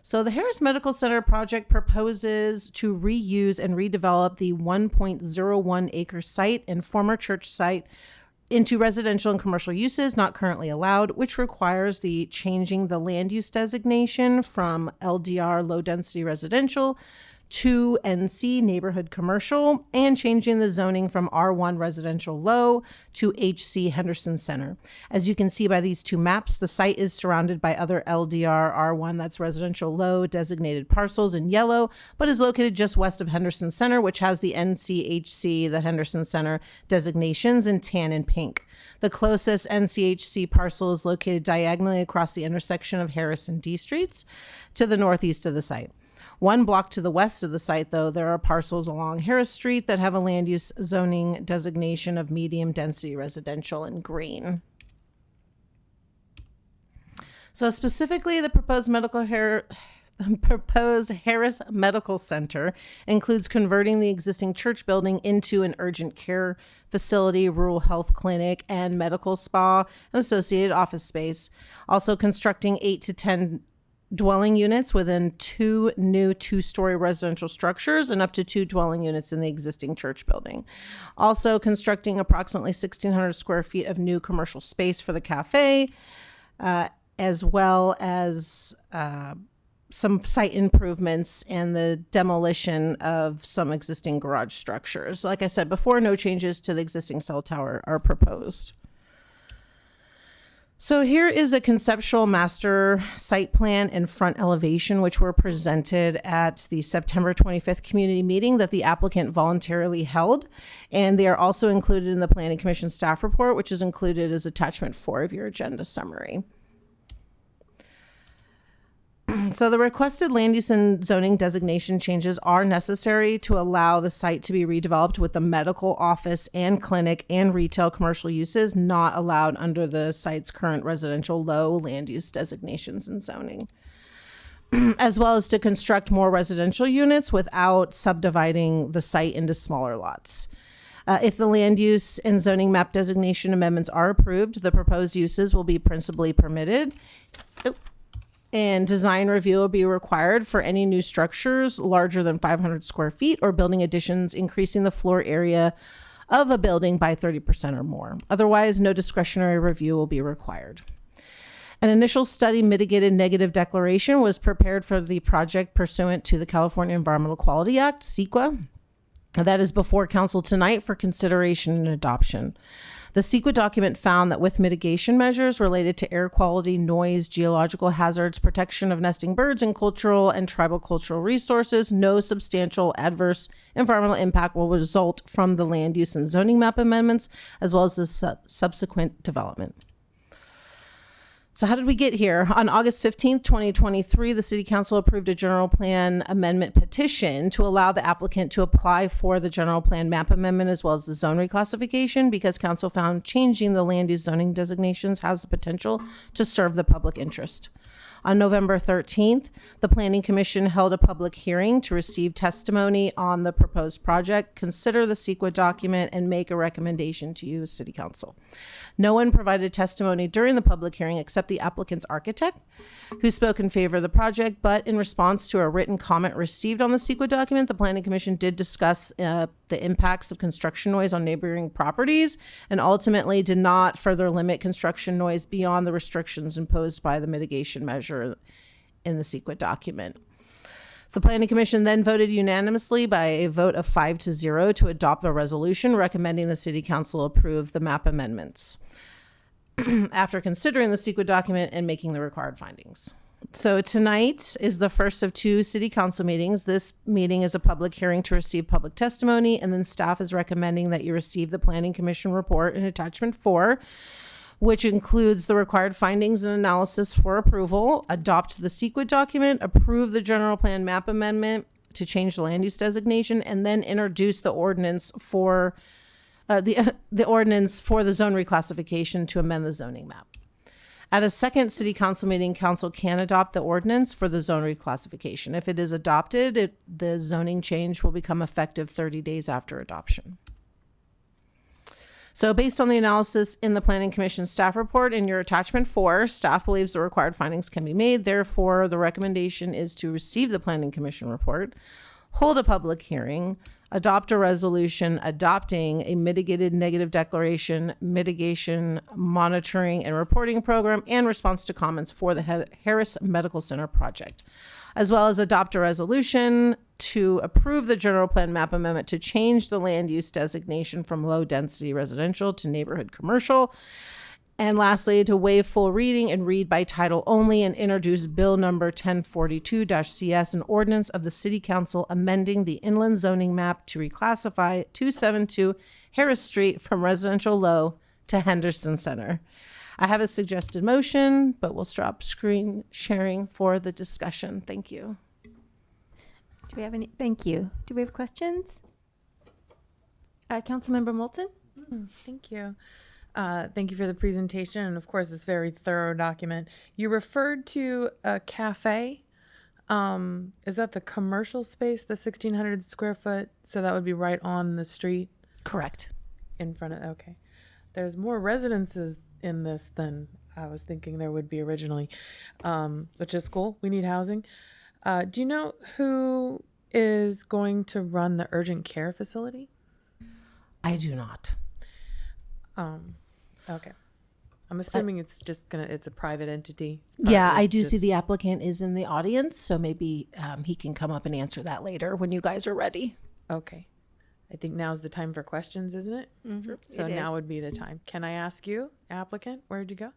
So the Harris Medical Center project proposes to reuse and redevelop the 1.01 acre site and former church site into residential and commercial uses not currently allowed, which requires the changing the land use designation from LDR low density residential to NC neighborhood commercial, and changing the zoning from R1 residential low to HC Henderson Center. As you can see by these two maps, the site is surrounded by other LDR R1, that's residential low, designated parcels in yellow, but is located just west of Henderson Center, which has the NCHC, the Henderson Center designations, in tan and pink. The closest NCHC parcel is located diagonally across the intersection of Harris and D Streets to the northeast of the site. One block to the west of the site, though, there are parcels along Harris Street that have a land use zoning designation of medium density residential in green. So specifically, the proposed Harris Medical Center includes converting the existing church building into an urgent care facility, rural health clinic, and medical spa and associated office space. Also constructing 8 to 10 dwelling units within 2 new 2-story residential structures and up to 2 dwelling units in the existing church building. Also constructing approximately 1,600 square feet of new commercial space for the cafe, as well as some site improvements and the demolition of some existing garage structures. Like I said before, no changes to the existing cell tower are proposed. So here is a conceptual master site plan and front elevation, which were presented at the September 25th community meeting that the applicant voluntarily held. And they are also included in the Planning Commission staff report, which is included as attachment 4 of your agenda summary. So the requested land use and zoning designation changes are necessary to allow the site to be redeveloped with the medical office and clinic and retail commercial uses not allowed under the site's current residential low land use designations and zoning, as well as to construct more residential units without subdividing the site into smaller lots. If the land use and zoning map designation amendments are approved, the proposed uses will be principally permitted. And design review will be required for any new structures larger than 500 square feet or building additions increasing the floor area of a building by 30% or more. Otherwise, no discretionary review will be required. An initial study mitigated negative declaration was prepared for the project pursuant to the California Environmental Quality Act, CEQA. That is before council tonight for consideration and adoption. The CEQA document found that with mitigation measures related to air quality, noise, geological hazards, protection of nesting birds, and cultural and tribal cultural resources, no substantial adverse environmental impact will result from the land use and zoning map amendments, as well as the subsequent development. So how did we get here? On August 15th, 2023, the City Council approved a general plan amendment petition to allow the applicant to apply for the general plan map amendment as well as the zone reclassification because council found changing the land use zoning designations has the potential to serve the public interest. On November 13th, the Planning Commission held a public hearing to receive testimony on the proposed project, consider the CEQA document, and make a recommendation to you, City Council. No one provided testimony during the public hearing except the applicant's architect, who spoke in favor of the project, but in response to a written comment received on the CEQA document, the Planning Commission did discuss the impacts of construction noise on neighboring properties and ultimately did not further limit construction noise beyond the restrictions imposed by the mitigation measure in the CEQA document. The Planning Commission then voted unanimously by a vote of 5-0 to adopt a resolution recommending the City Council approve the map amendments after considering the CEQA document and making the required findings. So tonight is the first of 2 City Council meetings. This meeting is a public hearing to receive public testimony, and then staff is recommending that you receive the Planning Commission report in attachment 4, which includes the required findings and analysis for approval, adopt the CEQA document, approve the general plan map amendment to change the land use designation, and then introduce the ordinance for the ordinance for the zone reclassification to amend the zoning map. At a second City Council meeting, Council can adopt the ordinance for the zone reclassification. If it is adopted, the zoning change will become effective 30 days after adoption. So based on the analysis in the Planning Commission staff report in your attachment 4, staff believes the required findings can be made. Therefore, the recommendation is to receive the Planning Commission report, hold a public hearing, adopt a resolution adopting a mitigated negative declaration, mitigation, monitoring, and reporting program and response to comments for the Harris Medical Center project, as well as adopt a resolution to approve the general plan map amendment to change the land use designation from low density residential to neighborhood commercial. And lastly, to waive full reading and read by title only and introduce bill number 1042-CS, an ordinance of the City Council amending the inland zoning map to reclassify 272 Harris Street from residential low to Henderson Center. I have a suggested motion, but we'll stop screen sharing for the discussion. Thank you. Do we have any? Thank you. Do we have questions? Councilmember Moulton? Thank you. Thank you for the presentation and, of course, this very thorough document. You referred to a cafe. Is that the commercial space, the 1,600 square foot? So that would be right on the street? Correct. In front of, okay. There's more residences in this than I was thinking there would be originally, which is cool. We need housing. Do you know who is going to run the urgent care facility? I do not. Okay. I'm assuming it's a private entity. Yeah, I do see the applicant is in the audience, so maybe he can come up and answer that later when you guys are ready. Okay. I think now's the time for questions, isn't it? Mm-hmm. So now would be the time. Can I ask you, applicant, where'd you go?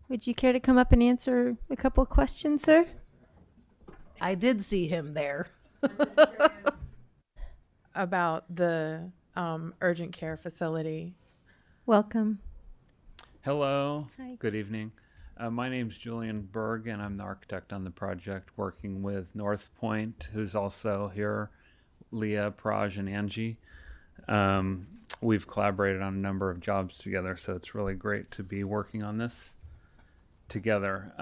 Would you care to come up and answer a couple of questions, sir? I did see him there. About the urgent care facility. Welcome. Hello. Hi. Good evening. My name's Julian Berg, and I'm the architect on the project, working with North Point, who's also here, Leah, Praj, and Angie. We've collaborated on a number of jobs together, so it's really great to be working on this together.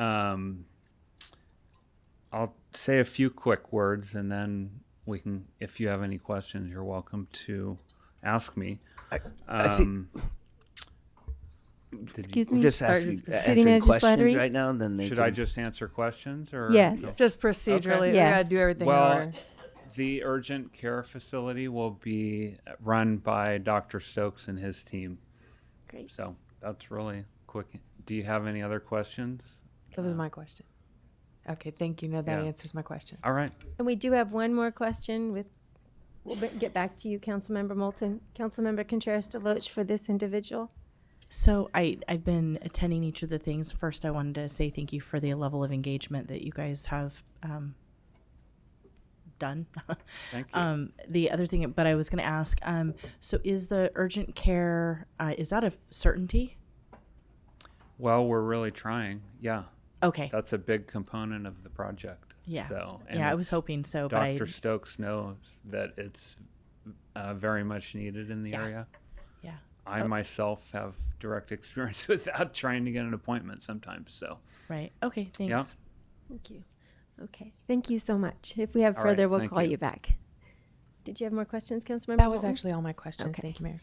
I'll say a few quick words, and then we can, if you have any questions, you're welcome to ask me. I think Excuse me? just Or asking, City answering Manager questions Slattery? right now, then they Should can... I just answer questions? Or Yes. no? Just procedurally. Okay. We Yes. gotta do everything in Well, order. the urgent care facility will be run by Dr. Stokes and his team. Great. So that's really quick. Do you have any other questions? That was my question. Okay, thank you. No, that Yeah. answers my question. All right. And we do have one more question we'll get back to you, Councilmember Moulton. Councilmember Contreras DeLoach for this individual. So I've been attending each of the things. First, I wanted to say thank you for the level of engagement that you guys have done. Thank you. The other thing, but I was going to ask, so is the urgent care, is that a certainty? Well, we're really trying. Yeah. Okay. That's a big component of the project. Yeah. So, Yeah, I was it's- hoping so, but Dr. Stokes knows that it's very much needed in the area. Yeah. I myself have direct experience without trying to get an appointment sometimes. So, Right. Okay. Thanks. Yeah. Thank you. Okay. Thank you so much. If we have All right, further, we'll thank call you. you back. Did you have more questions, Councilmember? That was Moulton? actually all my questions. Okay. Thank you, Mayor.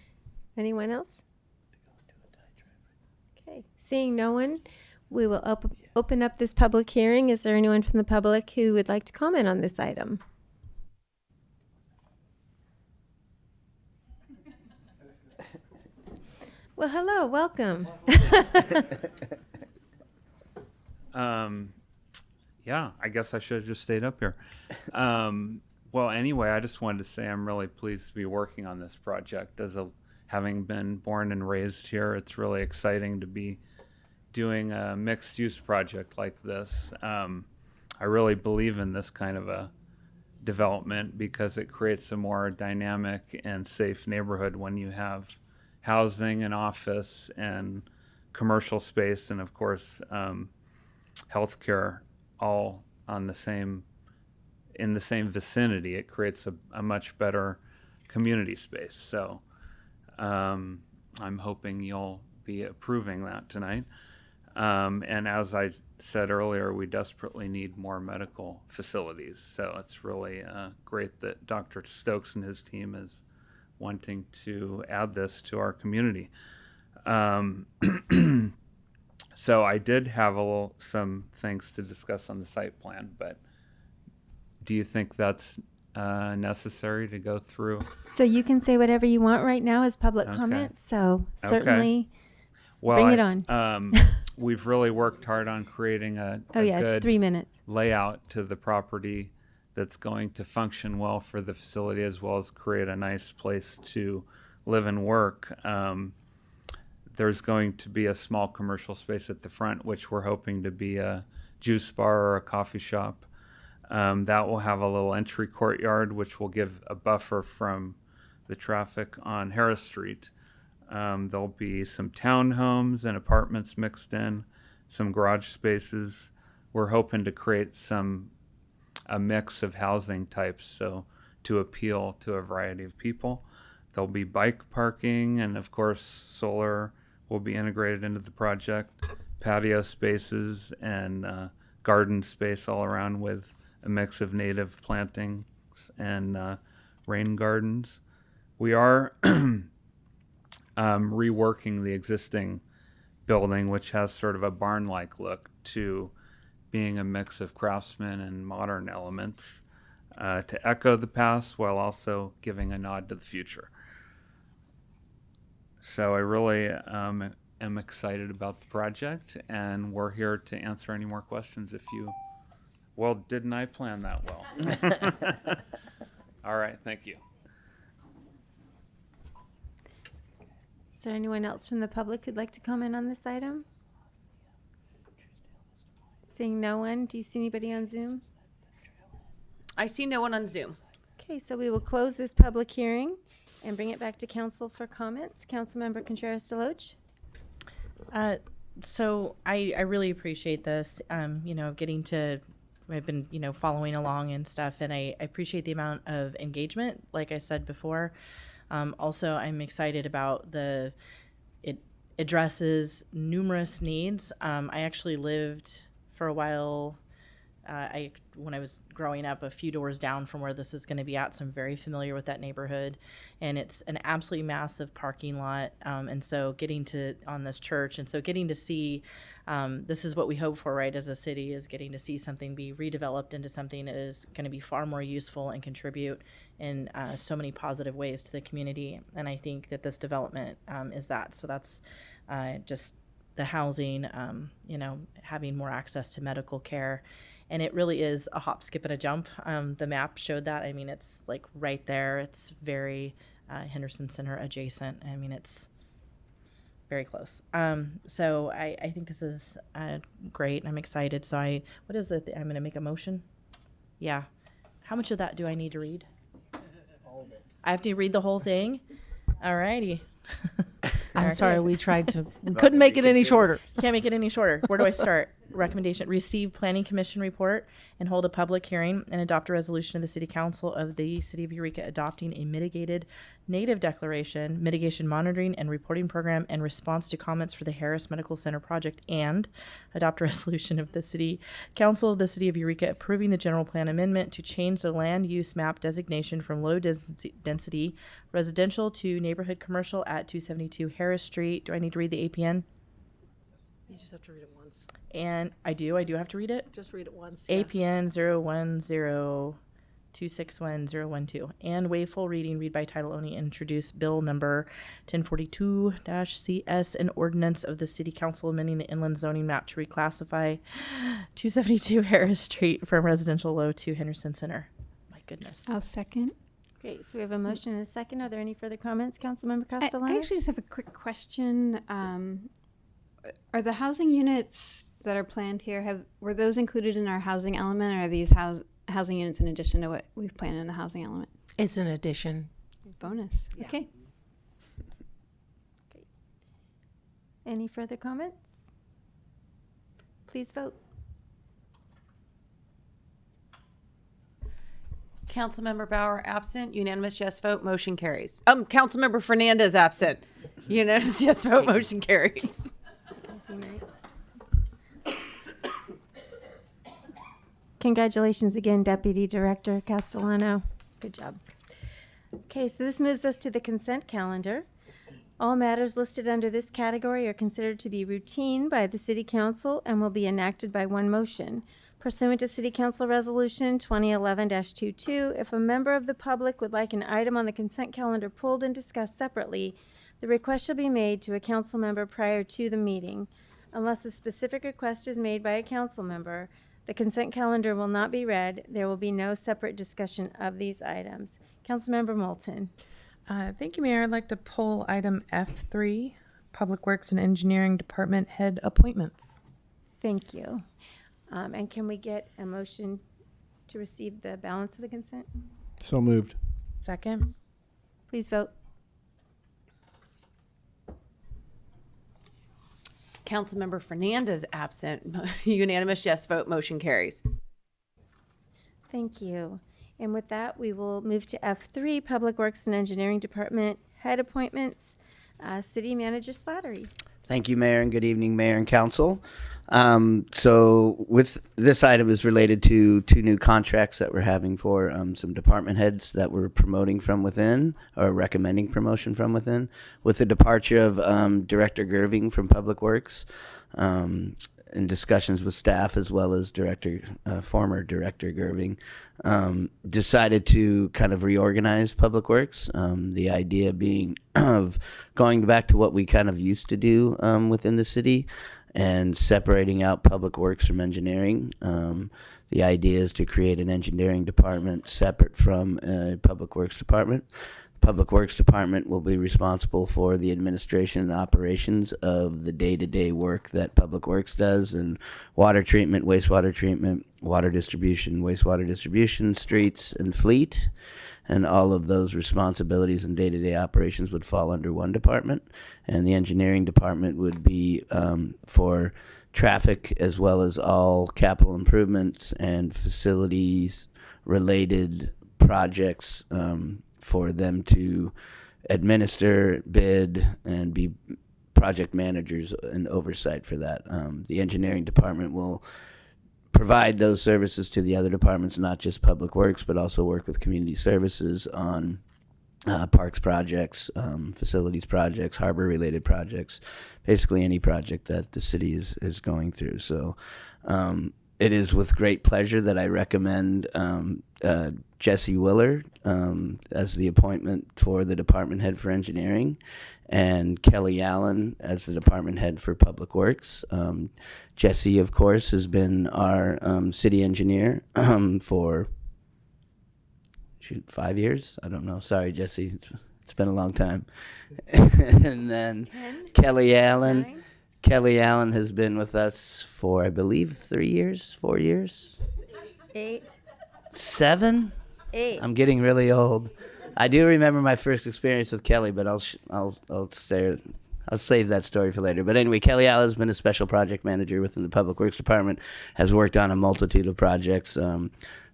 Anyone else? Okay. Seeing no one, we will open up this public hearing. Is there anyone from the public who would like to comment on this item? Well, hello, welcome. Yeah, I guess I should have just stayed up here. Well, anyway, I just wanted to say I'm really pleased to be working on this project. Having been born and raised here, it's really exciting to be doing a mixed-use project like this. I really believe in this kind of a development because it creates a more dynamic and safe neighborhood when you have housing and office and commercial space and, of course, healthcare all on in the same vicinity. It creates a much better community space. So I'm hoping you'll be approving that tonight. And as I said earlier, we desperately need more medical facilities. So it's really great that Dr. Stokes and his team is wanting to add this to our community. So I did have some things to discuss on the site plan, but do you think that's necessary to go through? So you can say whatever you want right now as public Okay. comment. So Okay. certainly Well, bring it on. We've really worked hard on creating a it's good 3 minutes. layout to the property that's going to function well for the facility as well as create a nice place to live and work. There's going to be a small commercial space at the front, which we're hoping to be a juice bar or a coffee shop. That will have a little entry courtyard, which will give a buffer from the traffic on Harris Street. There'll be some townhomes and apartments mixed in, some garage spaces. We're hoping to create a mix of housing types, so to appeal to a variety of people. There'll be bike parking, and of course, solar will be integrated into the project, patio spaces and garden space all around with a mix of native plantings and rain gardens. We are reworking the existing building, which has sort of a barn-like look, to being a mix of craftsman and modern elements to echo the past while also giving a nod to the future. So I really am excited about the project, and we're here to answer any more questions if you... Well, didn't I plan that well? All right, thank you. Is there anyone else from the public who'd like to comment on this item? Seeing no one, do you see anybody on Zoom? I see no one on Zoom. Okay, so we will close this public hearing and bring it back to council for comments. Councilmember Contreras Deloach. So I really appreciate this. I've been, following along and stuff, and I appreciate the amount of engagement, like I said before. Also, I'm excited about it addresses numerous needs. I actually lived for a while, when I was growing up, a few doors down from where this is going to be at, so I'm very familiar with that neighborhood. And it's an absolutely massive parking lot, and so getting to see, this is what we hope for, right, as a city, is getting to see something be redeveloped into something that is going to be far more useful and contribute in so many positive ways to the community. And I think that this development is that. So that's just the housing, having more access to medical care. And it really is a hop, skip, and a jump. The map showed that. I mean, it's like right there. It's very Henderson Center adjacent. I mean, it's very close. So I think this is great. I'm excited. So I'm going to make a motion. Yeah. How much of that do I need to read? All of it. I have to read the whole thing? All righty. there. I'm sorry, we couldn't make it any shorter. Can't make it any shorter. Where do I start? Recommendation: receive Planning Commission report and hold a public hearing and adopt a resolution of the City Council of the City of Eureka adopting a mitigated native declaration, mitigation monitoring and reporting program in response to comments for the Harris Medical Center project, and adopt a resolution of the City Council of the City of Eureka approving the general plan amendment to change the land use map designation from low density residential to neighborhood commercial at 272 Harris Street. Do I need to read the APN? You just have to read it once. And I do have to read it? Just read it once. APN 010261012. And waive full reading, read by title only, introduce bill number 1042-CS, an ordinance of the City Council amending the inland zoning map to reclassify 272 Harris Street from residential low to Henderson Center. My goodness. I'll second. Great. So we have a motion and a second. Are there any further comments, Councilmember Castellano? I actually just have a quick question. Are the housing units that are planned here, were those included in our housing element, or are these housing units in addition to what we've planned in the housing element? It's an addition. Bonus. Yeah. Okay. Great. Any further comments? Please vote. Councilmember Bauer absent, unanimous yes vote, motion carries. Councilmember Fernandez absent, unanimous yes vote, motion carries. Congratulations again, Deputy Director Castellano. Good job. Okay, so this moves us to the consent calendar. All matters listed under this category are considered to be routine by the City Council and will be enacted by one motion. Pursuant to City Council Resolution 2011-22, if a member of the public would like an item on the consent calendar pulled and discussed separately, the request shall be made to a council member prior to the meeting. Unless a specific request is made by a council member, the consent calendar will not be read. There will be no separate discussion of these items. Councilmember Moulton. Thank you, Mayor. I'd like to pull item F3, Public Works and Engineering Department Head Appointments. Thank you. And can we get a motion to receive the balance of the consent? So moved. Second. Please vote. Councilmember Fernandez absent, unanimous yes vote, motion carries. Thank you. And with that, we will move to F3, Public Works and Engineering Department Head Appointments. City Manager Slattery. Thank you, Mayor, and good evening, Mayor and Council. So with this item is related to two new contracts that we're having for some department heads that we're promoting from within, or recommending promotion from within, with the departure of Director Gerving from Public Works, in discussions with staff as well as former Director Gerving, decided to kind of reorganize Public Works. The idea being of going back to what we kind of used to do within the city and separating out Public Works from engineering. The idea is to create an engineering department separate from a Public Works department. Public Works Department will be responsible for the administration and operations of the day-to-day work that Public Works does, and water treatment, wastewater treatment, water distribution, wastewater distribution, streets, and fleet. And all of those responsibilities and day-to-day operations would fall under one department. And the engineering department would be for traffic as well as all capital improvements and facilities-related projects for them to administer, bid, and be project managers and oversight for that. The engineering department will provide those services to the other departments, not just Public Works, but also work with community services on parks projects, facilities projects, harbor-related projects, basically any project that the city is going through. So it is with great pleasure that I recommend Jesse Willard as the appointment for the department head for engineering, and Kelly Allen as the department head for Public Works. Jesse, of course, has been our city engineer for 5 years. I don't know. Sorry, Jesse. It's been a long time. And then 10? Kelly Allen. 9? Kelly Allen has been with us for, I believe, 3 years, 4 years, 8. 7. 8. I'm getting really old. I do remember my first experience with Kelly, but I'll I'll save that story for later. But anyway, Kelly Allen has been a special project manager within the Public Works Department, has worked on a multitude of projects,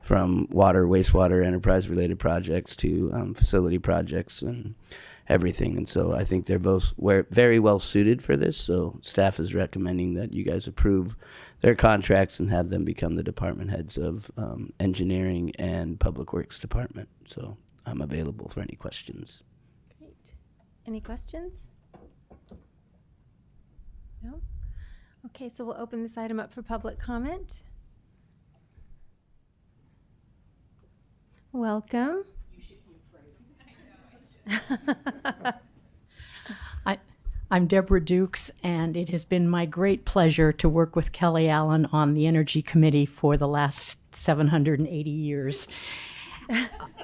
from water, wastewater, enterprise-related projects to facility projects and everything. And so I think they're both very well suited for this. So staff is recommending that you guys approve their contracts and have them become the department heads of engineering and Public Works Department. So I'm available for any questions. Great. Any questions? No? Okay, so we'll open this item up for public comment. Welcome. I'm Deborah Dukes, and it has been my great pleasure to work with Kelly Allen on the Energy Committee for the last 780 years.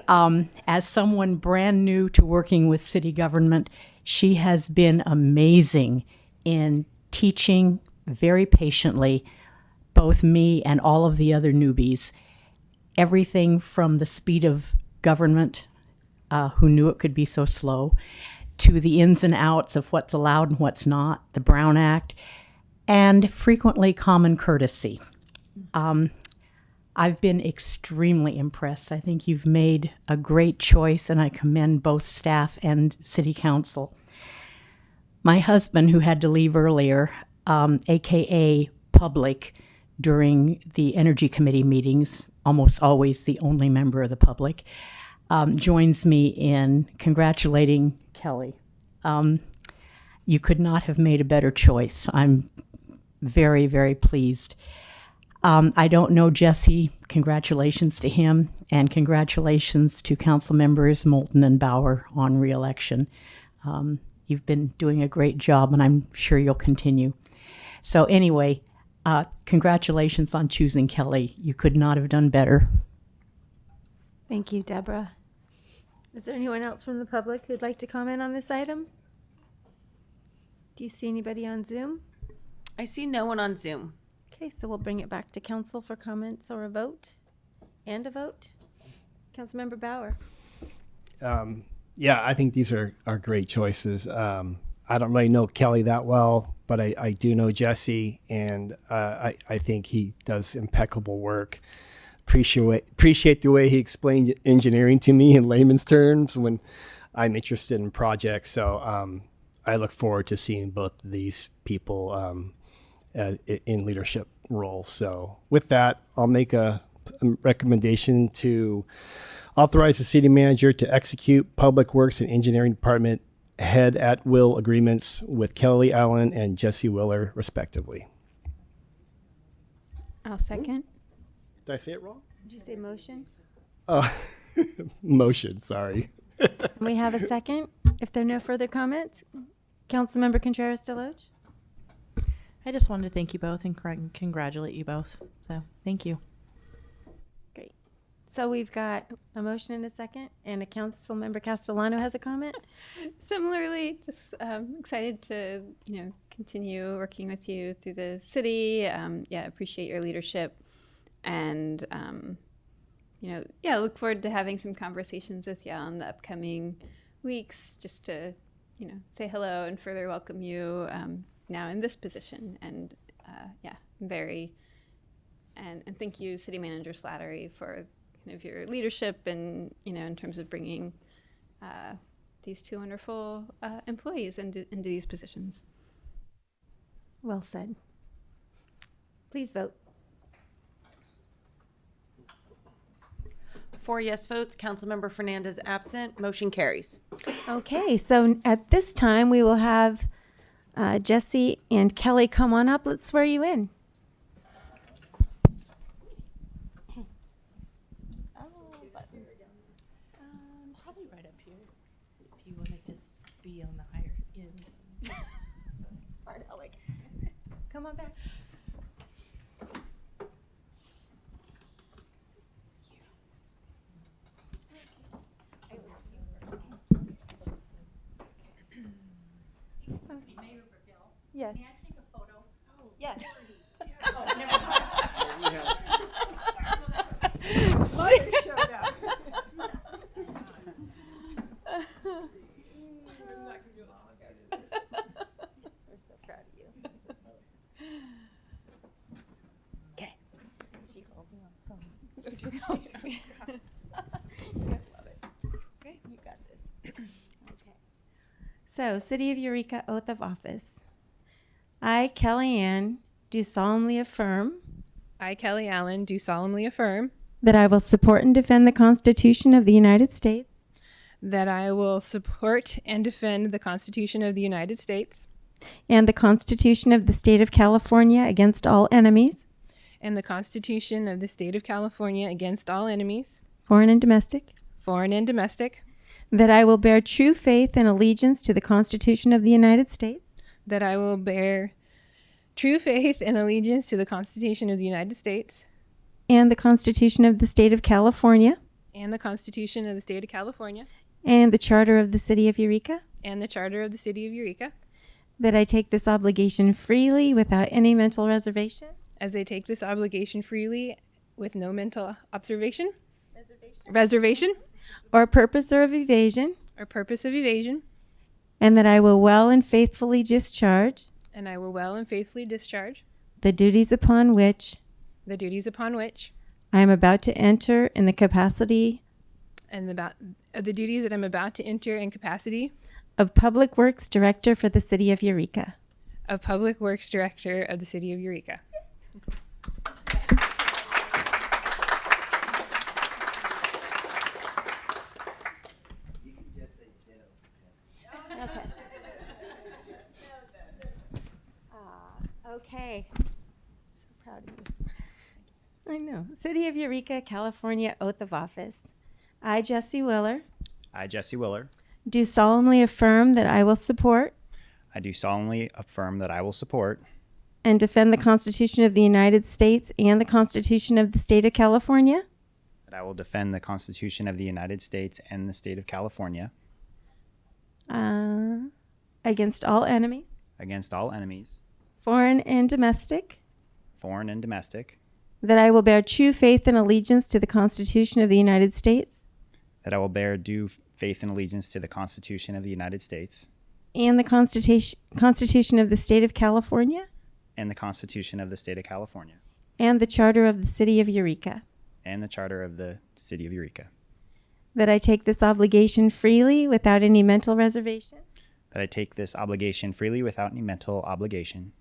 As someone brand new to working with city government, she has been amazing in teaching very patiently both me and all of the other newbies everything from the speed of government, who knew it could be so slow, to the ins and outs of what's allowed and what's not, the Brown Act, and frequently common courtesy. I've been extremely impressed. I think you've made a great choice, and I commend both staff and city council. My husband, who had to leave earlier, AKA public, during the Energy Committee meetings, almost always the only member of the public, joins me in congratulating Kelly. You could not have made a better choice. I'm very, very pleased. I don't know Jesse. Congratulations to him, and congratulations to council members Moulton and Bauer on re-election. You've been doing a great job, and I'm sure you'll continue. So anyway, congratulations on choosing Kelly. You could not have done better. Thank you, Deborah. Is there anyone else from the public who'd like to comment on this item? Do you see anybody on Zoom? I see no one on Zoom. Okay, so we'll bring it back to council for comments or a vote. And a vote. Councilmember Bauer. Yeah, I think these are great choices. I don't really know Kelly that well, but I do know Jesse, and I think he does impeccable work. Appreciate the way he explained engineering to me in layman's terms when I'm interested in projects. So I look forward to seeing both of these people in leadership roles. So with that, I'll make a recommendation to authorize the city manager to execute Public Works and Engineering Department head at will agreements with Kelly Allen and Jesse Willer, respectively. I'll second. Did I say it wrong? Did you say motion? Motion, sorry. We have a second. If there are no further comments, Councilmember Contreras-Deloge. I just wanted to thank you both and congratulate you both. So thank you. Great. So we've got a motion and a second, and a Councilmember Castellano has a comment. Similarly, just excited to continue working with you through the city. Appreciate your leadership, and look forward to having some conversations with you on the upcoming weeks, just to say hello and further welcome you now in this position. And and thank you, City Manager Slattery, for kind of your leadership and in terms of bringing these two wonderful employees into these positions. Well said. Please vote. 4 yes votes. Councilmember Fernandez absent. Motion carries. Okay, so at this time we will have Jesse and Kelly come on up. Let's swear you in. Probably right up here. If you want to just be on the higher end. Smart Alec. Come on back. Yes. May I take a photo? Oh, yes. Okay, you got this. Okay. So, City of Eureka Oath of Office. I, Kelly Ann, do solemnly affirm I, Kelly Allen, do solemnly affirm that I will support and defend the Constitution of the United States that I will support and defend the Constitution of the United States and the Constitution of the State of California against all enemies, and the Constitution of the State of California against all enemies, foreign and domestic, that I will bear true faith and allegiance to the Constitution of the United States that I will bear true faith and allegiance to the Constitution of the United States and the Constitution of the State of California and the Constitution of the State of California and the Charter of the City of Eureka, and the Charter of the City of Eureka, that I take this obligation freely without any mental reservation, as I take this obligation freely with no mental reservation, or purpose of evasion, and that I will well and faithfully discharge and I will well and faithfully discharge the duties upon which I am about to enter in the capacity the duties that I'm about to enter in capacity of Public Works Director for the City of Eureka. of Public Works Director of the City of Eureka. Okay. Okay. So proud of you. I know. City of Eureka, California Oath of Office. I, Jesse Willer, I, Jesse Willer, do solemnly affirm that I will support I do solemnly affirm that I will support and defend the Constitution of the United States and the Constitution of the State of California that I will defend the Constitution of the United States and the State of California against all enemies, foreign foreign and domestic, that I will bear true faith and allegiance to the Constitution of the United States that I will bear due faith and allegiance to the Constitution of the United States and the Constitution of the State of California and the Constitution of the State of California and the Charter of the City of Eureka, and the Charter of the City of Eureka, that I take this obligation freely without any mental reservation, that I take this obligation freely without any mental obligation,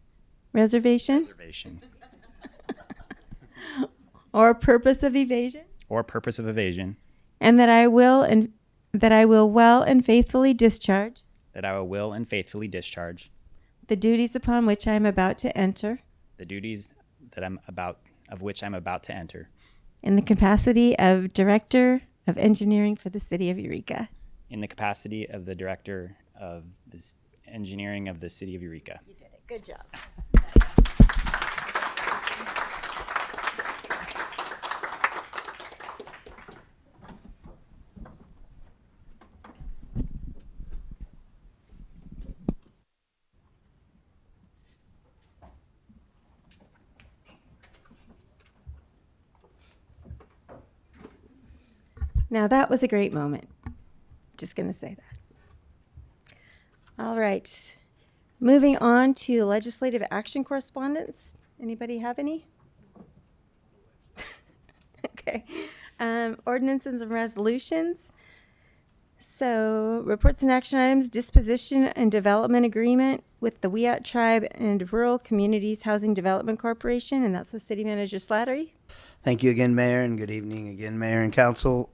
reservation, or purpose of evasion, and that I will well and faithfully discharge the duties upon which I am about to enter in the capacity of Director of Engineering for the City of Eureka. in the capacity of the Director of this Engineering of the City of Eureka. You did it. Good job. Now that was a great moment. Just going to say that. All right. Moving on to legislative action correspondence. Anybody have any? Okay. Ordinances and resolutions. So, reports and action items, disposition and development agreement with the Wiyot Tribe and Rural Communities Housing Development Corporation, and that's with City Manager Slattery. Thank you again, Mayor, and good evening again, Mayor and Council.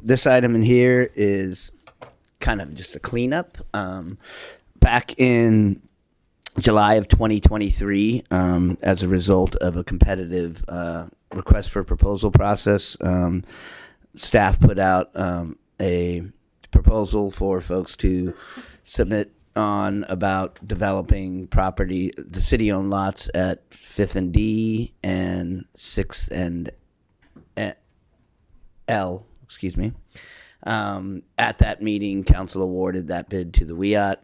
This item in here is kind of just a cleanup. Back in July of 2023, as a result of a competitive request for proposal process, staff put out a proposal for folks to submit on about developing property, the city-owned lots at 5th and D and 6th and L, excuse me. At that meeting, council awarded that bid to the Wiyot.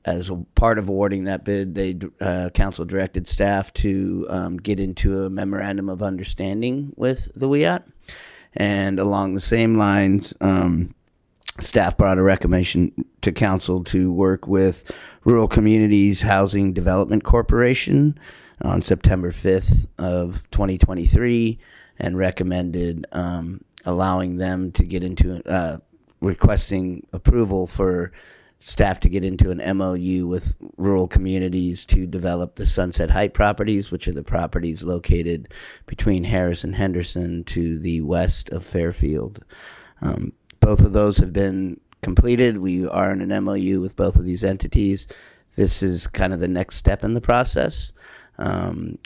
As a part of awarding that bid, council directed staff to get into a memorandum of understanding with the Wiyot. And along the same lines, staff brought a recommendation to council to work with Rural Communities Housing Development Corporation on September 5th of 2023 and recommended allowing them to get into requesting approval for staff to get into an MOU with Rural Communities to develop the Sunset Heights properties, which are the properties located between Harris and Henderson to the west of Fairfield. Both of those have been completed. We are in an MOU with both of these entities. This is kind of the next step in the process.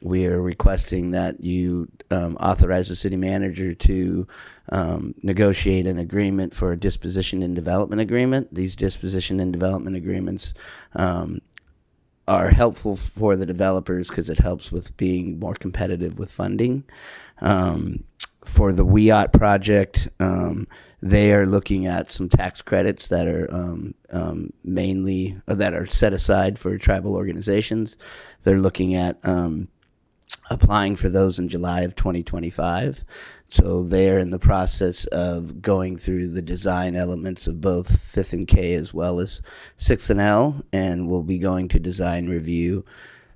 We are requesting that you authorize the city manager to negotiate an agreement for a disposition and development agreement. These disposition and development agreements are helpful for the developers because it helps with being more competitive with funding. For the WIOT project, they are looking at some tax credits that are that are set aside for tribal organizations. They're looking at applying for those in July of 2025. So they're in the process of going through the design elements of both 5th and K as well as 6th and L, and will be going to design review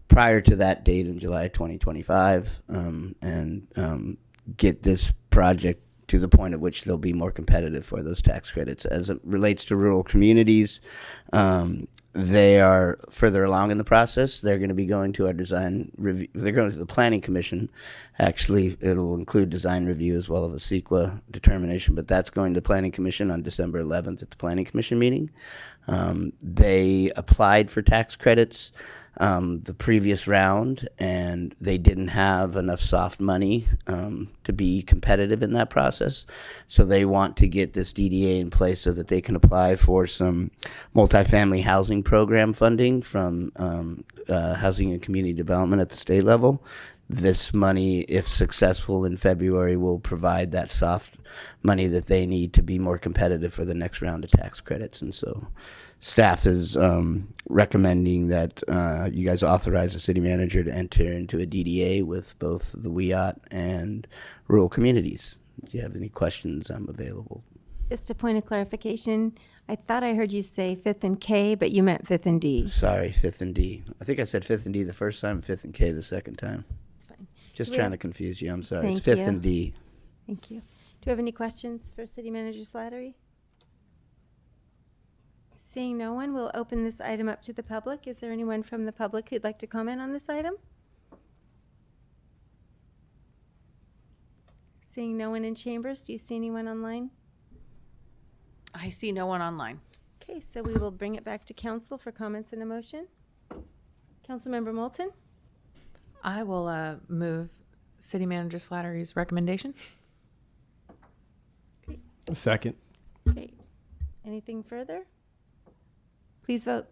prior to that date in July 2025, and get this project to the point at which they'll be more competitive for those tax credits. As it relates to Rural Communities, they are further along in the process. They're going to be going to our design review. They're going to the Planning Commission. Actually, it'll include design review as well as a CEQA determination, but that's going to Planning Commission on December 11th at the Planning Commission meeting. They applied for tax credits the previous round, and they didn't have enough soft money to be competitive in that process. So they want to get this DDA in place so that they can apply for some multifamily housing program funding from Housing and Community Development at the state level. This money, if successful in February, will provide that soft money that they need to be more competitive for the next round of tax credits. And so staff is recommending that you guys authorize the city manager to enter into a DDA with both the WIOT and Rural Communities. If you have any questions, I'm available. Just a point of clarification. I thought I heard you say 5th and K, but you meant 5th and D. Sorry, 5th and D. I think I said 5th and D the first time, 5th and K the second time. It's fine. Just Do we trying have- to confuse you. I'm sorry. Thank It's 5th you. and D. Thank you. Do you have any questions for City Manager Slattery? Seeing no one, we'll open this item up to the public. Is there anyone from the public who'd like to comment on this item? Seeing no one in chambers, do you see anyone online? I see no one online. Okay, so we will bring it back to council for comments and a motion. Councilmember Moulton? I will move City Manager Slattery's recommendation. Second. Okay. Anything further? Please vote.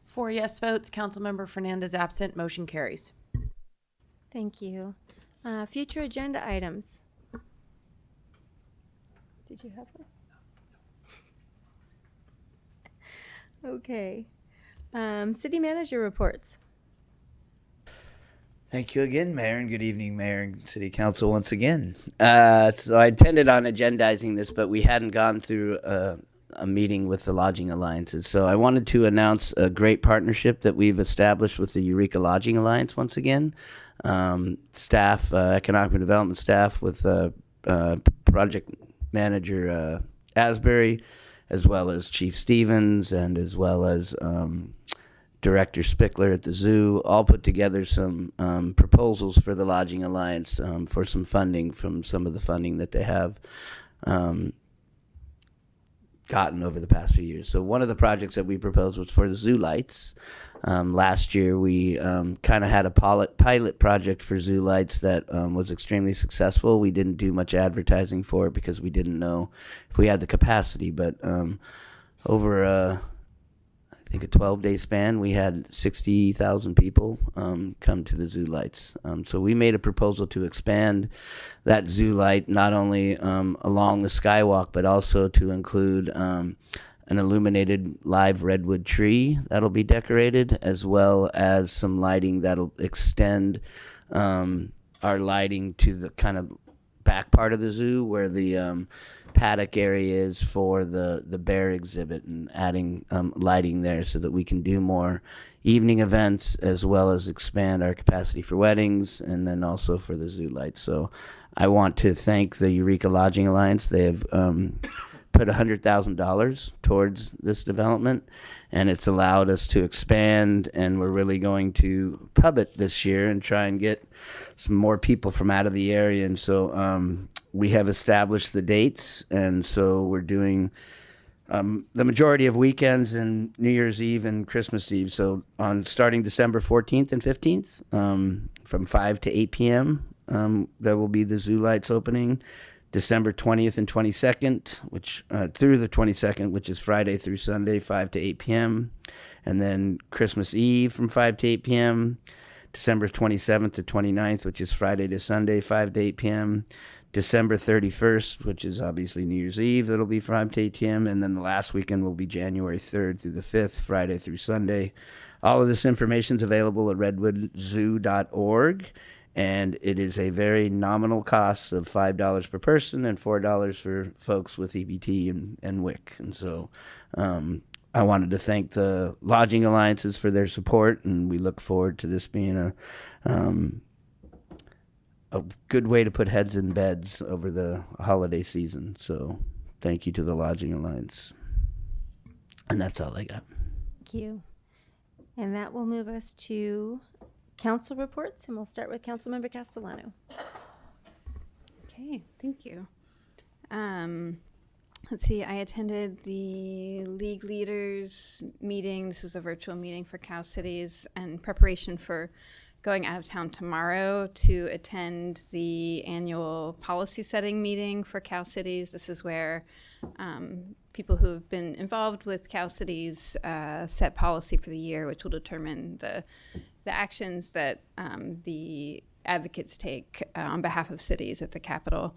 4 yes votes. Councilmember Fernandez absent. Motion carries. Thank you. Future agenda items. Did you have one? Okay. City manager reports. Thank you again, Mayor, and good evening, Mayor and City Council once again. So I intended on agendizing this, but we hadn't gone through a meeting with the Lodging Alliances. So I wanted to announce a great partnership that we've established with the Eureka Lodging Alliance once again. Staff, economic development staff with project manager Asbury, as well as Chief Stevens, and as well as Director Spickler at the zoo, all put together some proposals for the Lodging Alliance for some funding from some of the funding that they have gotten over the past few years. So one of the projects that we proposed was for the zoo lights. Last year we kind of had a pilot project for zoo lights that was extremely successful. We didn't do much advertising for it because we didn't know if we had the capacity, but over I think a 12-day span, we had 60,000 people come to the zoo lights. So we made a proposal to expand that zoo light not only along the skywalk, but also to include an illuminated live redwood tree that'll be decorated, as well as some lighting that'll extend our lighting to the kind of back part of the zoo where the paddock area is for the bear exhibit, and adding lighting there so that we can do more evening events as well as expand our capacity for weddings and then also for the zoo lights. So I want to thank the Eureka Lodging Alliance. They have put $100,000 towards this development, and it's allowed us to expand, and we're really going to pub it this year and try and get some more people from out of the area. And so we have established the dates, and so we're doing the majority of weekends and New Year's Eve and Christmas Eve. So on starting December 14th and 15th, from 5 to 8 p.m., there will be the zoo lights opening. December 20th and 22nd, which through the 22nd, which is Friday through Sunday, 5 to 8 p.m. And then Christmas Eve from 5 to 8 p.m. December 27th to 29th, which is Friday to Sunday, 5 to 8 p.m. December 31st, which is obviously New Year's Eve, that'll be 5 to 8 p.m. And then the last weekend will be January 3rd through the 5th, Friday through Sunday. All of this information is available at redwoodzoo.org. And it is a very nominal cost of $5 per person and $4 for folks with EBT and WIC. And so I wanted to thank the Lodging Alliances for their support, and we look forward to this being a good way to put heads in beds over the holiday season. So thank you to the Lodging Alliance. And that's all I got. Thank you. And that will move us to council reports, and we'll start with Councilmember Castellano. Okay, thank you. Let's see, I attended the League Leaders meeting. This was a virtual meeting for Cow Cities in preparation for going out of town tomorrow to attend the annual policy setting meeting for Cow Cities. This is where people who have been involved with Cow Cities set policy for the year, which will determine the actions that the advocates take on behalf of cities at the Capitol.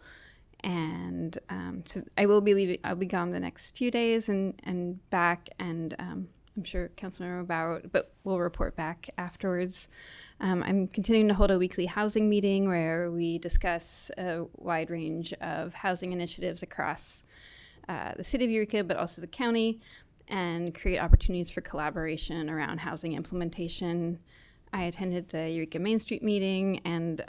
And so I will be leaving. I'll be gone the next few days and back, and I'm sure Councilmember Bauer, but we'll report back afterwards. I'm continuing to hold a weekly housing meeting where we discuss a wide range of housing initiatives across the city of Eureka, but also the county, and create opportunities for collaboration around housing implementation. I attended the Eureka Main Street meeting and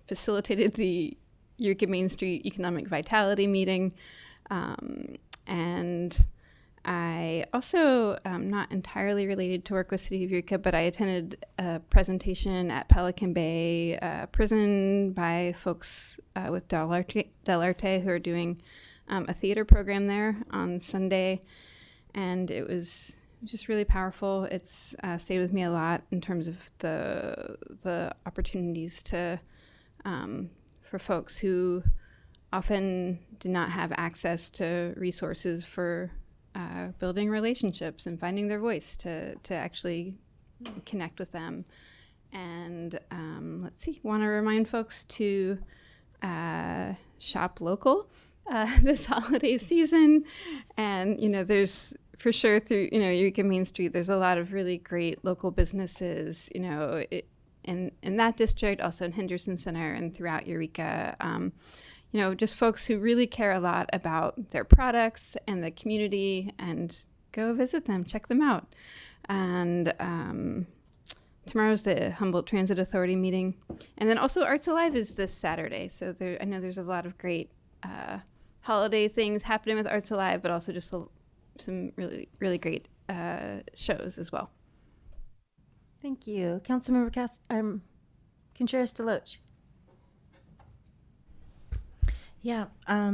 facilitated the Eureka Main Street Economic Vitality meeting. And I also, not entirely related to work with City of Eureka, but I attended a presentation at Pelican Bay Prison by folks with Del Arte who are doing a theater program there on Sunday. And it was just really powerful. It's stayed with me a lot in terms of the opportunities to for folks who often do not have access to resources for building relationships and finding their voice to actually connect with them. And let's see, want to remind folks to shop local this holiday season. And, there's for sure through, Eureka Main Street, there's a lot of really great local businesses, in that district, also in Henderson Center and throughout Eureka. Just folks who really care a lot about their products and the community, and go visit them, check them out. And tomorrow's the Humboldt Transit Authority meeting. And then also Arts Alive is this Saturday. So I know there's a lot of great holiday things happening with Arts Alive, but also just some really, really great shows as well. Thank you. Councilmember Contreras Deloach. Yeah,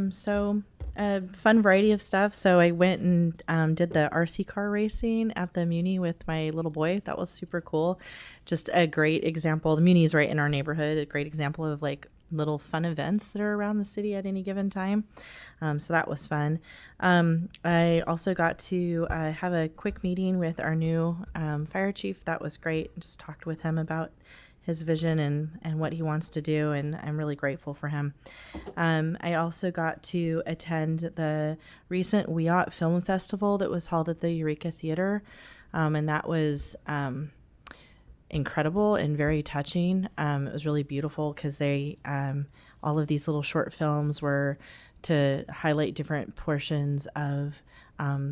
so a fun variety of stuff. So I went and did the RC car racing at the Muni with my little boy. That was super cool. Just a great example. The Muni is right in our neighborhood. A great example of like little fun events that are around the city at any given time. So that was fun. I also got to have a quick meeting with our new fire chief. That was great. Just talked with him about his vision and what he wants to do, and I'm really grateful for him. I also got to attend the recent WIOT Film Festival that was held at the Eureka Theater, and that was incredible and very touching. It was really beautiful because they all of these little short films were to highlight different portions of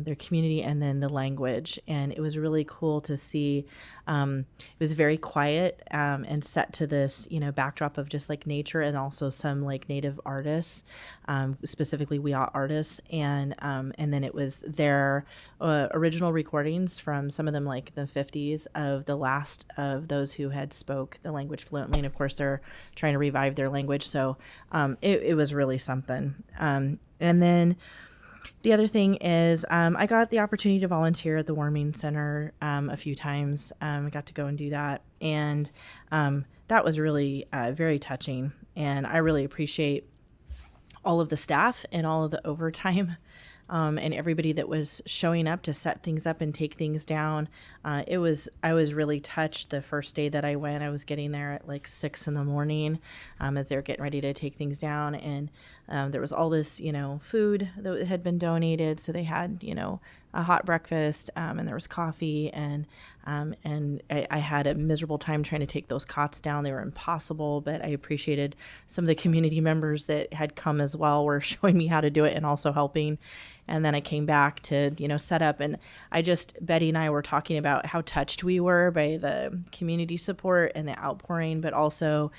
their community and then the language. And it was really cool to see. It was very quiet and set to this, backdrop of just like nature and also some like native artists, specifically Wiyot artists. And then it was their original recordings from some of them like the 50s of the last of those who had spoke the language fluently. And of course they're trying to revive their language. So it was really something. And then the other thing is I got the opportunity to volunteer at the Warming Center a few times. I got to go and do that. And that was really very touching. And I really appreciate all of the staff and all of the overtime and everybody that was showing up to set things up and take things down. I was really touched the first day that I went. I was getting there at like 6 a.m. As they were getting ready to take things down. And there was all this, food that had been donated. So they had, a hot breakfast and there was coffee and I had a miserable time trying to take those cots down. They were impossible, but I appreciated some of the community members that had come as well were showing me how to do it and also helping. And then I came back to, set up, and Betty and I were talking about how touched we were by the community support and the outpouring, but also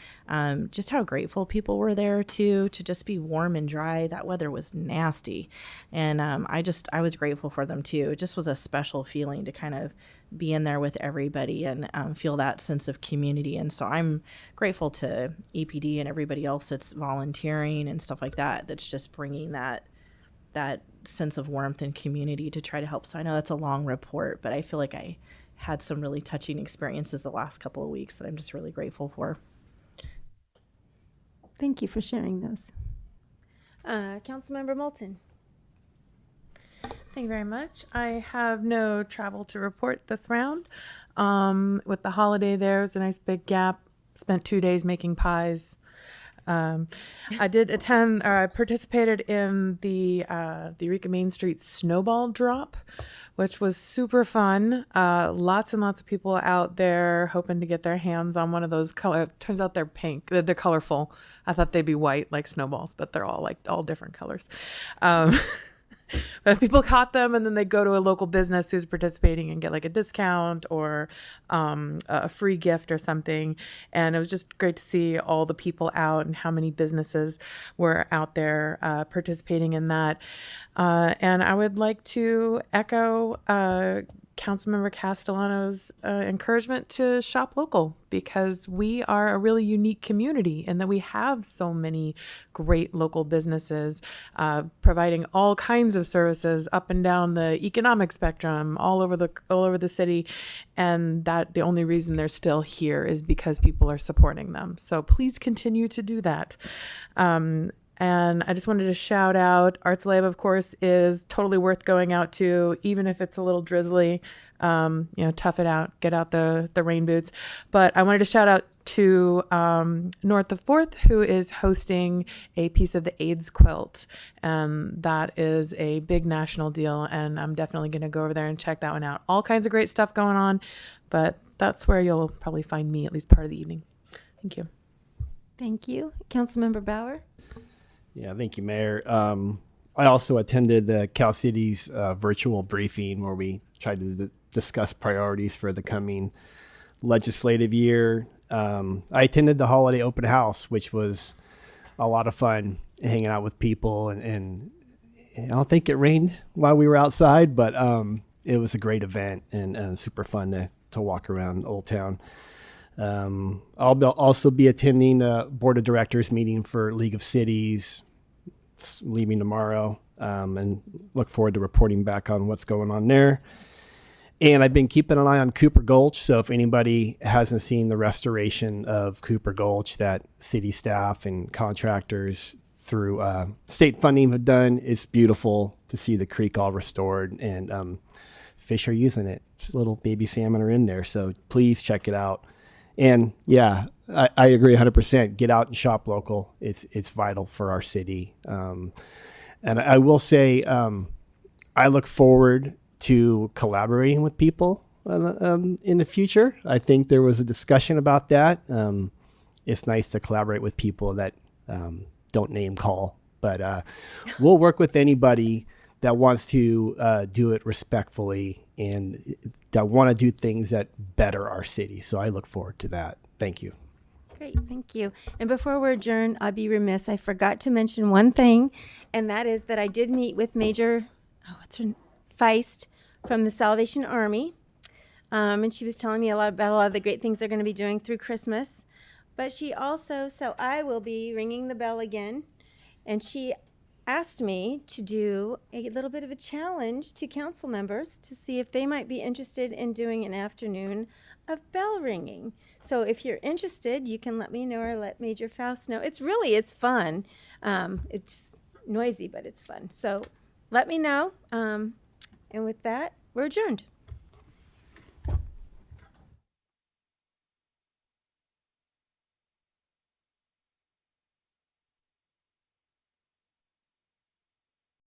just how grateful people were there to just be warm and dry. That weather was nasty. And I was grateful for them too. It just was a special feeling to kind of be in there with everybody and feel that sense of community. And so I'm grateful to EPD and everybody else that's volunteering and stuff like that, that's just bringing that sense of warmth and community to try to help. So I know that's a long report, but I feel like I had some really touching experiences the last couple of weeks that I'm just really grateful for. Thank you for sharing those. Councilmember Moulton. Thank you very much. I have no travel to report this round. With the holiday, there was a nice big gap. Spent 2 days making pies. I did attend, or I participated in the Eureka Main Street Snowball Drop, which was super fun. Lots and lots of people out there hoping to get their hands on one of those color. Turns out they're pink. They're colorful. I thought they'd be white like snowballs, but they're all different colors. But people caught them, and then they go to a local business who's participating and get like a discount or a free gift or something. And it was just great to see all the people out and how many businesses were out there participating in that. And I would like to echo Councilmember Castellano's encouragement to shop local, because we are a really unique community and that we have so many great local businesses providing all kinds of services up and down the economic spectrum all over the city, and that the only reason they're still here is because people are supporting them. So please continue to do that. And I just wanted to shout out Arts Lab, of course, is totally worth going out to, even if it's a little drizzly. Tough it out, get out the rain boots. But I wanted to shout out to North the Fourth, who is hosting a piece of the AIDS quilt. That is a big national deal, and I'm definitely going to go over there and check that one out. All kinds of great stuff going on, but that's where you'll probably find me at least part of the evening. Thank you. Thank you. Councilmember Bauer. Yeah, thank you, Mayor. I also attended the Cal City's virtual briefing where we tried to discuss priorities for the coming legislative year. I attended the holiday open house, which was a lot of fun, hanging out with people. And I don't think it rained while we were outside, but it was a great event and super fun to walk around Old Town. I'll also be attending a board of directors meeting for League of Cities, leaving tomorrow, and look forward to reporting back on what's going on there. And I've been keeping an eye on Cooper Gulch. So if anybody hasn't seen the restoration of Cooper Gulch that city staff and contractors through state funding have done, it's beautiful to see the creek all restored, and fish are using it. Just little baby salmon are in there. So please check it out. And yeah, I agree 100%. Get out and shop local. It's vital for our city. And I will say, I look forward to collaborating with people in the future. I think there was a discussion about that. It's nice to collaborate with people that don't name call, but we'll work with anybody that wants to do it respectfully and that want to do things that better our city. So I look forward to that. Thank you. Great, thank you. And before we're adjourned, I'll be remiss. I forgot to mention one thing, and that is that I did meet with Major Feist from the Salvation Army. And she was telling me about a lot of the great things they're going to be doing through Christmas. But she also, so I will be ringing the bell again, and she asked me to do a little bit of a challenge to council members to see if they might be interested in doing an afternoon of bell ringing. So if you're interested, you can let me know or let Major Faust know. It's fun. It's noisy, but it's fun. So let me know. And with that, we're adjourned.